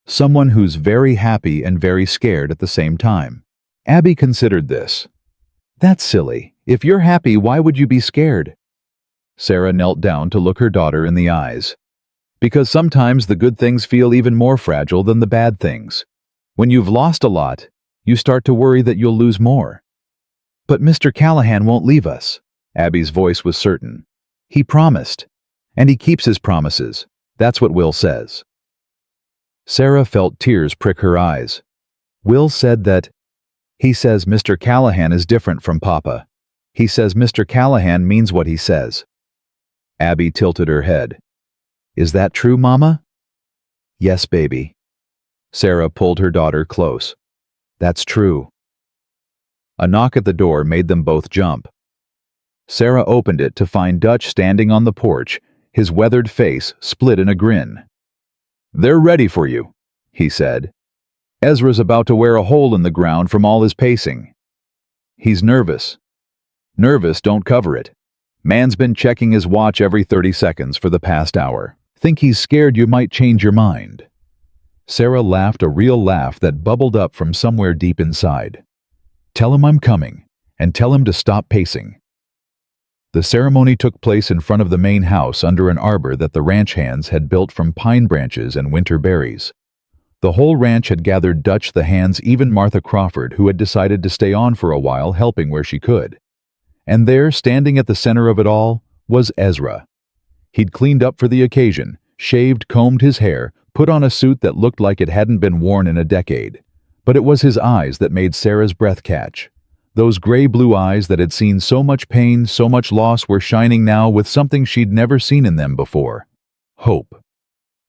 [SPEAKER 1] Someone who's very happy and very scared at the same time. Abby considered this. That's silly. If you're happy, why would you be scared? Sarah knelt down to look her daughter in the eyes. Because sometimes the good things feel even more fragile than the bad things. When you've lost a lot, you start to worry that you'll lose more. But Mr. Callahan won't leave us. Abby's voice was certain. He promised. And he keeps his promises. That's what Will says. Sarah felt tears prick her eyes. Will said that. He says Mr. Callahan is different from Papa. He says Mr. Callahan means what he says. Abby tilted her head. Is that true, Mama? Yes, baby. Sarah pulled her daughter close. That's true. A knock at the door made them both jump. Sarah opened it to find Dutch standing on the porch, his weathered face split in a grin. They're ready for you, he said. Ezra's about to wear a hole in the ground from all his pacing. He's nervous. Nervous, don't cover it. Man's been checking his watch every 30 seconds for the past hour. Think he's scared you might change your mind. Sarah laughed, a real laugh that bubbled up from somewhere deep inside. Tell him I'm coming, and tell him to stop pacing. The ceremony took place in front of the main house under an arbor that the ranch hands had built from pine branches and winter berries. The whole ranch had gathered Dutch the hands, even Martha Crawford, who had decided to stay on for a while, helping where she could. And there, standing at the center of it all, was Ezra. He'd cleaned up for the occasion, shaved, combed his hair, put on a suit that looked like it hadn't been worn in a decade. But it was his eyes that made Sarah's breath catch. Those gray-blue eyes that had seen so much pain, so much loss, were shining now with something she'd never seen in them before. Hope.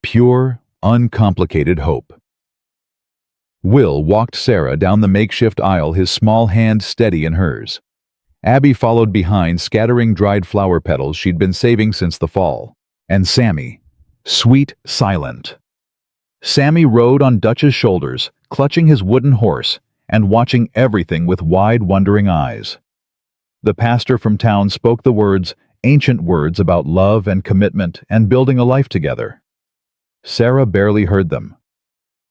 [SPEAKER 1] Pure, uncomplicated hope. Will walked Sarah down the makeshift aisle, his small hand steady in hers. Abby followed behind, scattering dried flower petals she'd been saving since the fall. And Sammy, sweet, silent. Sammy rode on Dutch's shoulders, clutching his wooden horse, and watching everything with wide, wondering eyes. The pastor from town spoke the words, ancient words about love and commitment and building a life together. Sarah barely heard them.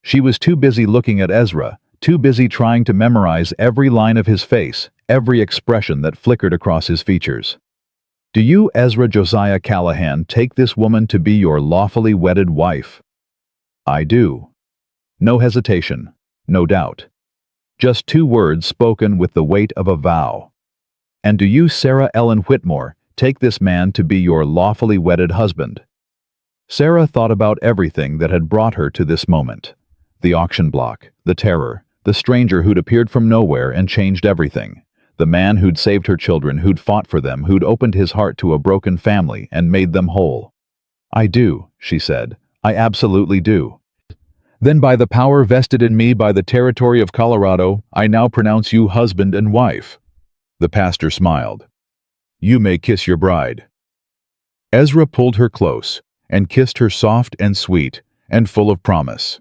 [SPEAKER 1] She was too busy looking at Ezra, too busy trying to memorize every line of his face, every expression that flickered across his features. Do you, Ezra Josiah Callahan, take this woman to be your lawfully wedded wife? I do. No hesitation, no doubt. Just 2 words spoken with the weight of a vow. And do you, Sarah Ellen Whitmore, take this man to be your lawfully wedded husband? Sarah thought about everything that had brought her to this moment. The auction block, the terror, the stranger who'd appeared from nowhere and changed everything. The man who'd saved her children, who'd fought for them, who'd opened his heart to a broken family and made them whole. "I do," she said. "I absolutely do. Then by the power vested in me by the territory of Colorado, I now pronounce you husband and wife." The pastor smiled. "You may kiss your bride." Ezra pulled her close and kissed her soft and sweet and full of promise.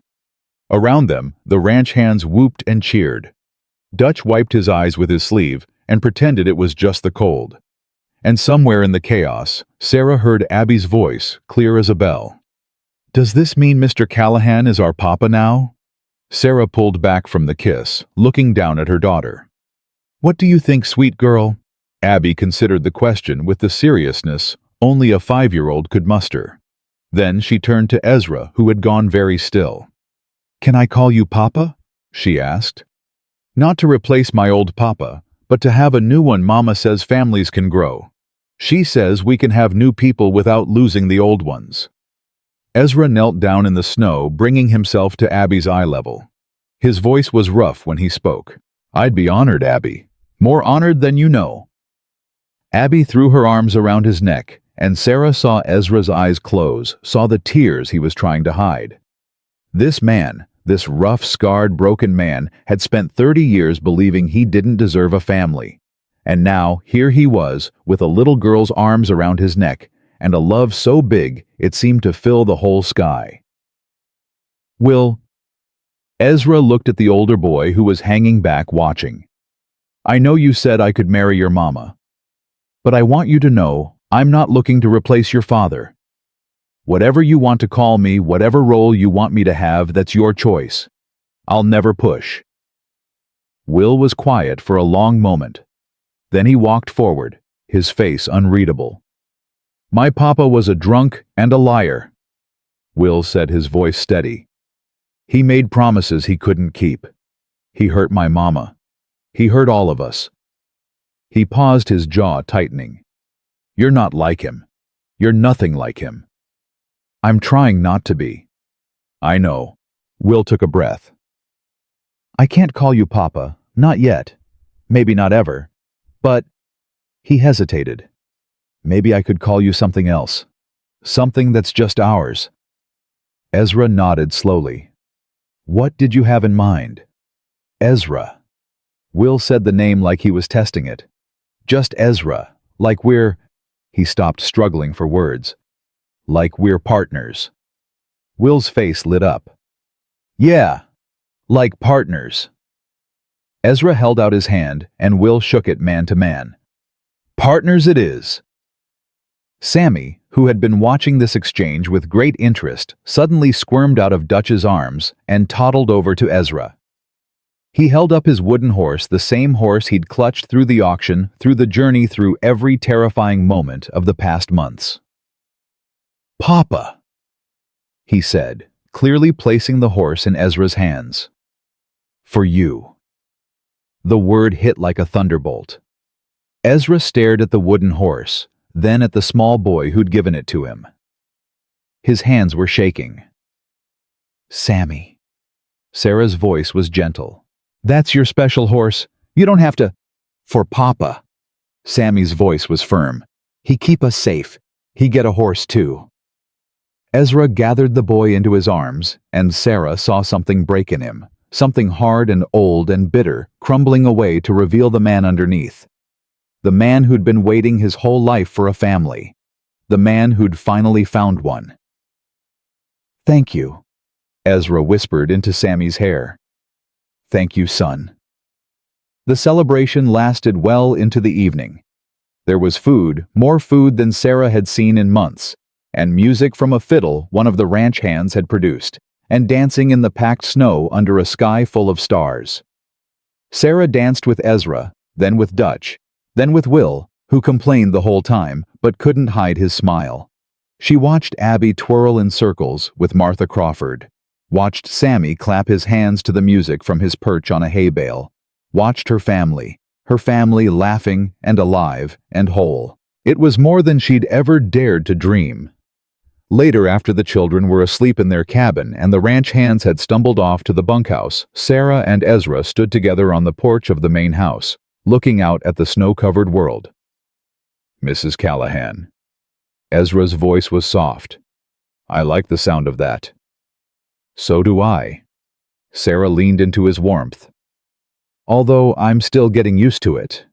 [SPEAKER 1] Around them, the ranch hands whooped and cheered. Dutch wiped his eyes with his sleeve and pretended it was just the cold. And somewhere in the chaos, Sarah heard Abby's voice, clear as a bell. "Does this mean Mr. Callahan is our papa now?" Sarah pulled back from the kiss, looking down at her daughter. "What do you think, sweet girl?" Abby considered the question with the seriousness only a 5-year-old could muster. Then she turned to Ezra, who had gone very still. "Can I call you Papa?" she asked. "Not to replace my old papa, but to have a new one. Mama says families can grow. She says we can have new people without losing the old ones." Ezra knelt down in the snow, bringing himself to Abby's eye level. His voice was rough when he spoke. "I'd be honored, Abby. More honored than you know." Abby threw her arms around his neck, and Sarah saw Ezra's eyes close, saw the tears he was trying to hide. This man, this rough, scarred, broken man, had spent 30 years believing he didn't deserve a family. And now, here he was, with a little girl's arms around his neck, and a love so big it seemed to fill the whole sky. "Will?" Ezra looked at the older boy who was hanging back watching. "I know you said I could marry your mama. But I want you to know I'm not looking to replace your father. Whatever you want to call me, whatever role you want me to have, that's your choice. I'll never push." Will was quiet for a long moment. Then he walked forward, his face unreadable. "My papa was a drunk and a liar," Will said, his voice steady. "He made promises he couldn't keep. He hurt my mama. He hurt all of us." He paused, his jaw tightening. "You're not like him. You're nothing like him." "I'm trying not to be." "I know." Will took a breath. "I can't call you Papa, not yet. Maybe not ever. But—" He hesitated. "Maybe I could call you something else. Something that's just ours." Ezra nodded slowly. "What did you have in mind?" "Ezra." Will said the name like he was testing it. "Just Ezra, like we're—" He stopped, struggling for words. "Like we're partners." Will's face lit up. "Yeah, like partners." Ezra held out his hand, and Will shook it man to man. "Partners it is." Sammy, who had been watching this exchange with great interest, suddenly squirmed out of Dutch's arms and toddled over to Ezra. He held up his wooden horse, the same horse he'd clutched through the auction, through the journey, through every terrifying moment of the past months. "Papa," he said, clearly placing the horse in Ezra's hands. "For you." The word hit like a thunderbolt. Ezra stared at the wooden horse, then at the small boy who'd given it to him. His hands were shaking. "Sammy." Sarah's voice was gentle. "That's your special horse. You don't have to—" "For Papa." Sammy's voice was firm. "He keep us safe. He get a horse too." Ezra gathered the boy into his arms, and Sarah saw something break in him, something hard and old and bitter, crumbling away to reveal the man underneath. The man who'd been waiting his whole life for a family. The man who'd finally found one. "Thank you," Ezra whispered into Sammy's hair. "Thank you, son." The celebration lasted well into the evening. There was food, more food than Sarah had seen in months, and music from a fiddle one of the ranch hands had produced, and dancing in the packed snow under a sky full of stars. Sarah danced with Ezra, then with Dutch, then with Will, who complained the whole time but couldn't hide his smile. She watched Abby twirl in circles with Martha Crawford, watched Sammy clap his hands to the music from his perch on a hay bale, watched her family laughing and alive and whole. It was more than she'd ever dared to dream. Later, after the children were asleep in their cabin and the ranch hands had stumbled off to the bunkhouse, Sarah and Ezra stood together on the porch of the main house, looking out at the snow-covered world. "Mrs. Callahan." Ezra's voice was soft. "I like the sound of that." "So do I." Sarah leaned into his warmth. "Although I'm still getting used to it."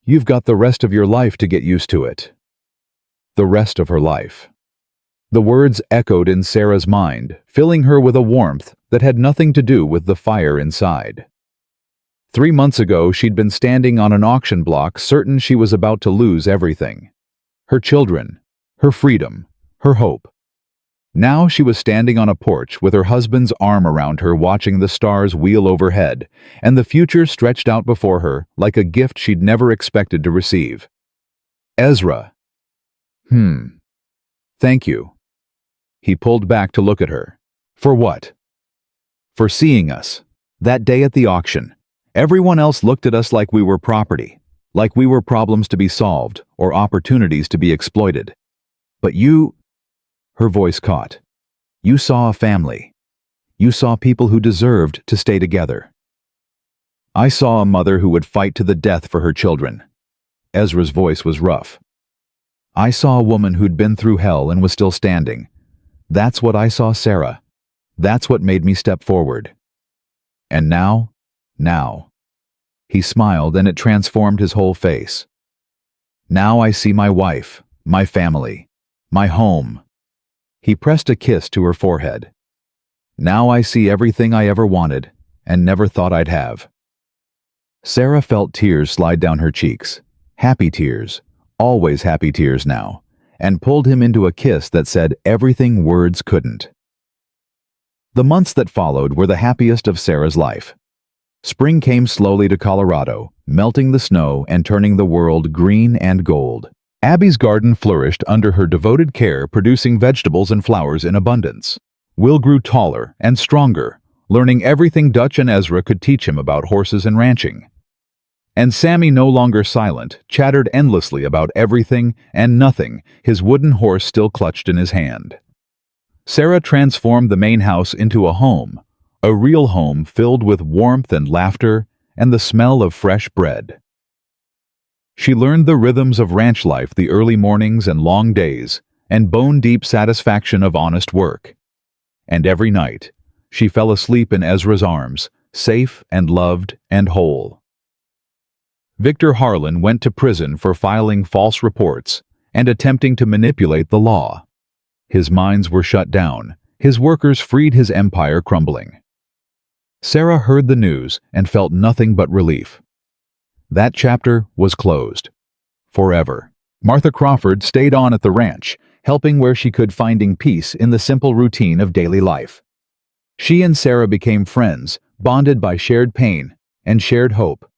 [SPEAKER 1] "You've got the rest of your life to get used to it." The rest of her life. The words echoed in Sarah's mind, filling her with a warmth that had nothing to do with the fire inside. 3 months ago, she'd been standing on an auction block, certain she was about to lose everything. Her children, her freedom, her hope. Now she was standing on a porch with her husband's arm around her, watching the stars wheel overhead, and the future stretched out before her like a gift she'd never expected to receive. "Ezra." "Thank you." He pulled back to look at her. "For what?" "For seeing us. That day at the auction. Everyone else looked at us like we were property, like we were problems to be solved or opportunities to be exploited. But you..." Her voice caught. "You saw a family. You saw people who deserved to stay together." "I saw a mother who would fight to the death for her children." Ezra's voice was rough. "I saw a woman who'd been through hell and was still standing. That's what I saw, Sarah. That's what made me step forward. And now. He smiled, and it transformed his whole face. "Now I see my wife, my family, my home." He pressed a kiss to her forehead. "Now I see everything I ever wanted and never thought I'd have." Sarah felt tears slide down her cheeks. Happy tears, always happy tears now, and pulled him into a kiss that said everything words couldn't. The months that followed were the happiest of Sarah's life. Spring came slowly to Colorado, melting the snow and turning the world green and gold. Abby's garden flourished under her devoted care, producing vegetables and flowers in abundance. Will grew taller and stronger, learning everything Dutch and Ezra could teach him about horses and ranching. And Sammy, no longer silent, chattered endlessly about everything and nothing, his wooden horse still clutched in his hand. Sarah transformed the main house into a home, a real home filled with warmth and laughter and the smell of fresh bread. She learned the rhythms of ranch life, the early mornings and long days, and bone-deep satisfaction of honest work. And every night, she fell asleep in Ezra's arms, safe and loved and whole. Victor Harlan went to prison for filing false reports and attempting to manipulate the law. His mines were shut down. His workers freed, his empire crumbling. Sarah heard the news and felt nothing but relief. That chapter was closed. Forever. Martha Crawford stayed on at the ranch, helping where she could, finding peace in the simple routine of daily life. She and Sarah became friends, bonded by shared pain and shared hope.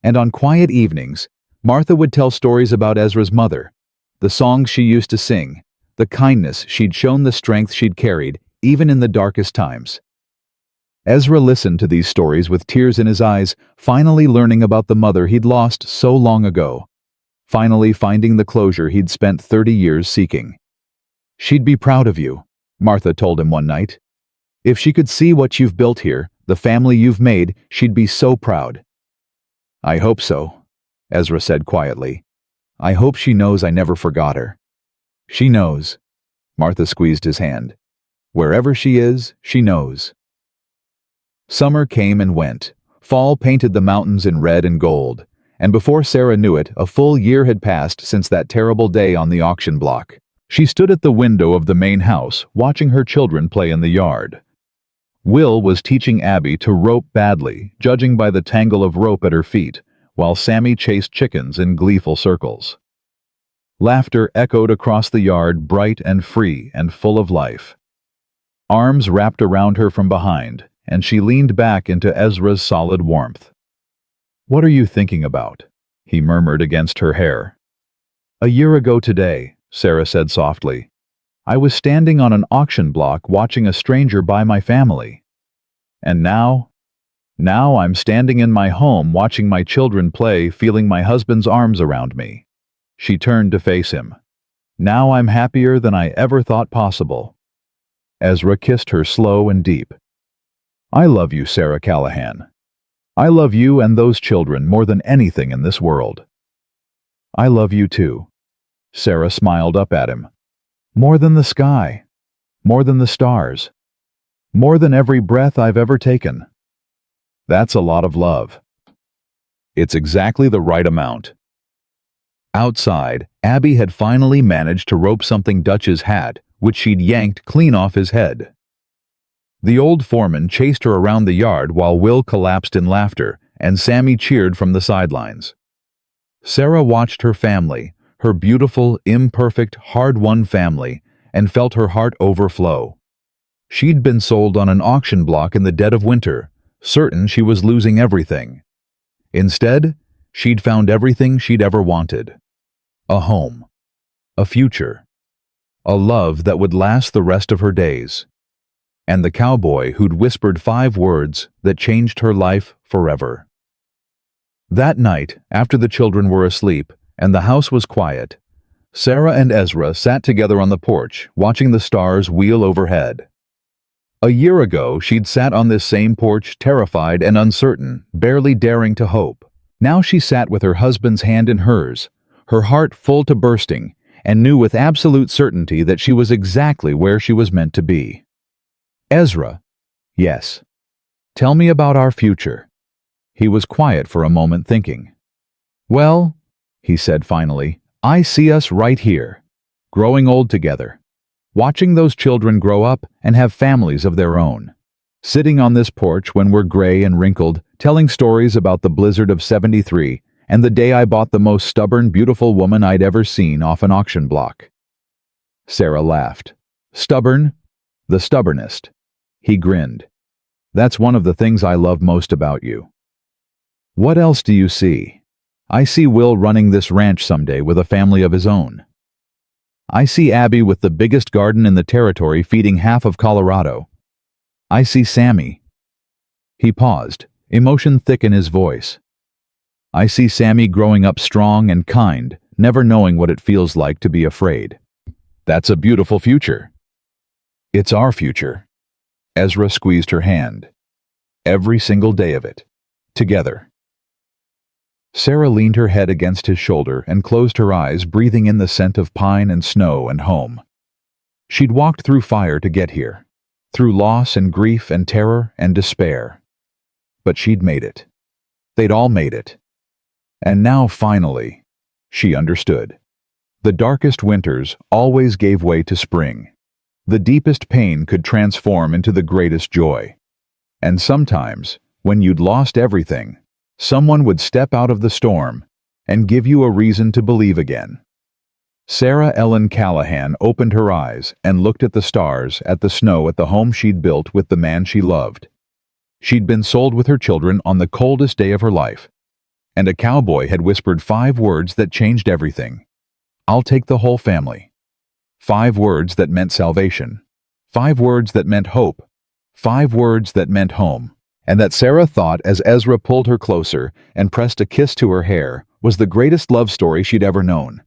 [SPEAKER 1] And on quiet evenings, Martha would tell stories about Ezra's mother, the songs she used to sing, the kindness she'd shown, the strength she'd carried, even in the darkest times. Ezra listened to these stories with tears in his eyes, finally learning about the mother he'd lost so long ago, finally finding the closure he'd spent 30 years seeking. "She'd be proud of you," Martha told him one night. "If she could see what you've built here, the family you've made, she'd be so proud." "I hope so," Ezra said quietly. "I hope she knows I never forgot her." "She knows." Martha squeezed his hand. "Wherever she is, she knows." Summer came and went. Fall painted the mountains in red and gold. And before Sarah knew it, a full year had passed since that terrible day on the auction block. She stood at the window of the main house, watching her children play in the yard. Will was teaching Abby to rope badly, judging by the tangle of rope at her feet, while Sammy chased chickens in gleeful circles. Laughter echoed across the yard, bright and free and full of life. Arms wrapped around her from behind, and she leaned back into Ezra's solid warmth. "What are you thinking about?" he murmured against her hair. "A year ago today," Sarah said softly, "I was standing on an auction block watching a stranger buy my family. And now I'm standing in my home watching my children play, feeling my husband's arms around me." She turned to face him. Now I'm happier than I ever thought possible." Ezra kissed her slow and deep. "I love you, Sarah Callahan. I love you and those children more than anything in this world." "I love you too." Sarah smiled up at him. "More than the sky, more than the stars, more than every breath I've ever taken." "That's a lot of love." "It's exactly the right amount." Outside, Abby had finally managed to rope something Dutch's hat, which she'd yanked clean off his head. The old foreman chased her around the yard while Will collapsed in laughter, and Sammy cheered from the sidelines. Sarah watched her family, her beautiful, imperfect, hard-won family, and felt her heart overflow. She'd been sold on an auction block in the dead of winter, certain she was losing everything. Instead, she'd found everything she'd ever wanted. A home, a future, a love that would last the rest of her days, and the cowboy who'd whispered 5 words that changed her life forever. That night, after the children were asleep and the house was quiet, Sarah and Ezra sat together on the porch, watching the stars wheel overhead. A year ago, she'd sat on this same porch, terrified and uncertain, barely daring to hope. Now she sat with her husband's hand in hers, her heart full to bursting, and knew with absolute certainty that she was exactly where she was meant to be. "Ezra." "Yes." "Tell me about our future." He was quiet for a moment, thinking. "Well," he said finally, "I see us right here, growing old together, watching those children grow up and have families of their own, sitting on this porch when we're gray and wrinkled, telling stories about the blizzard of '73 and the day I bought the most stubborn, beautiful woman I'd ever seen off an auction block." Sarah laughed. "Stubborn? The stubbornest." He grinned. "That's one of the things I love most about you." "What else do you see?" "I see Will running this ranch someday with a family of his own. I see Abby with the biggest garden in the territory feeding half of Colorado. I see Sammy." He paused, emotion thick in his voice. "I see Sammy growing up strong and kind, never knowing what it feels like to be afraid." "That's a beautiful future." "It's our future." Ezra squeezed her hand. "Every single day of it. Together." Sarah leaned her head against his shoulder and closed her eyes, breathing in the scent of pine and snow and home. She'd walked through fire to get here, through loss and grief and terror and despair. But she'd made it. They'd all made it. And now, finally, she understood. The darkest winters always gave way to spring. The deepest pain could transform into the greatest joy. And sometimes, when you'd lost everything, someone would step out of the storm and give you a reason to believe again. Sarah Ellen Callahan opened her eyes and looked at the stars, at the snow, at the home she'd built with the man she loved. She'd been sold with her children on the coldest day of her life, and a cowboy had whispered 5 words that changed everything. "I'll take the whole family." 5 words that meant salvation. 5 words that meant hope. 5 words that meant home. And that Sarah thought, as Ezra pulled her closer and pressed a kiss to her hair, was the greatest love story she'd ever known.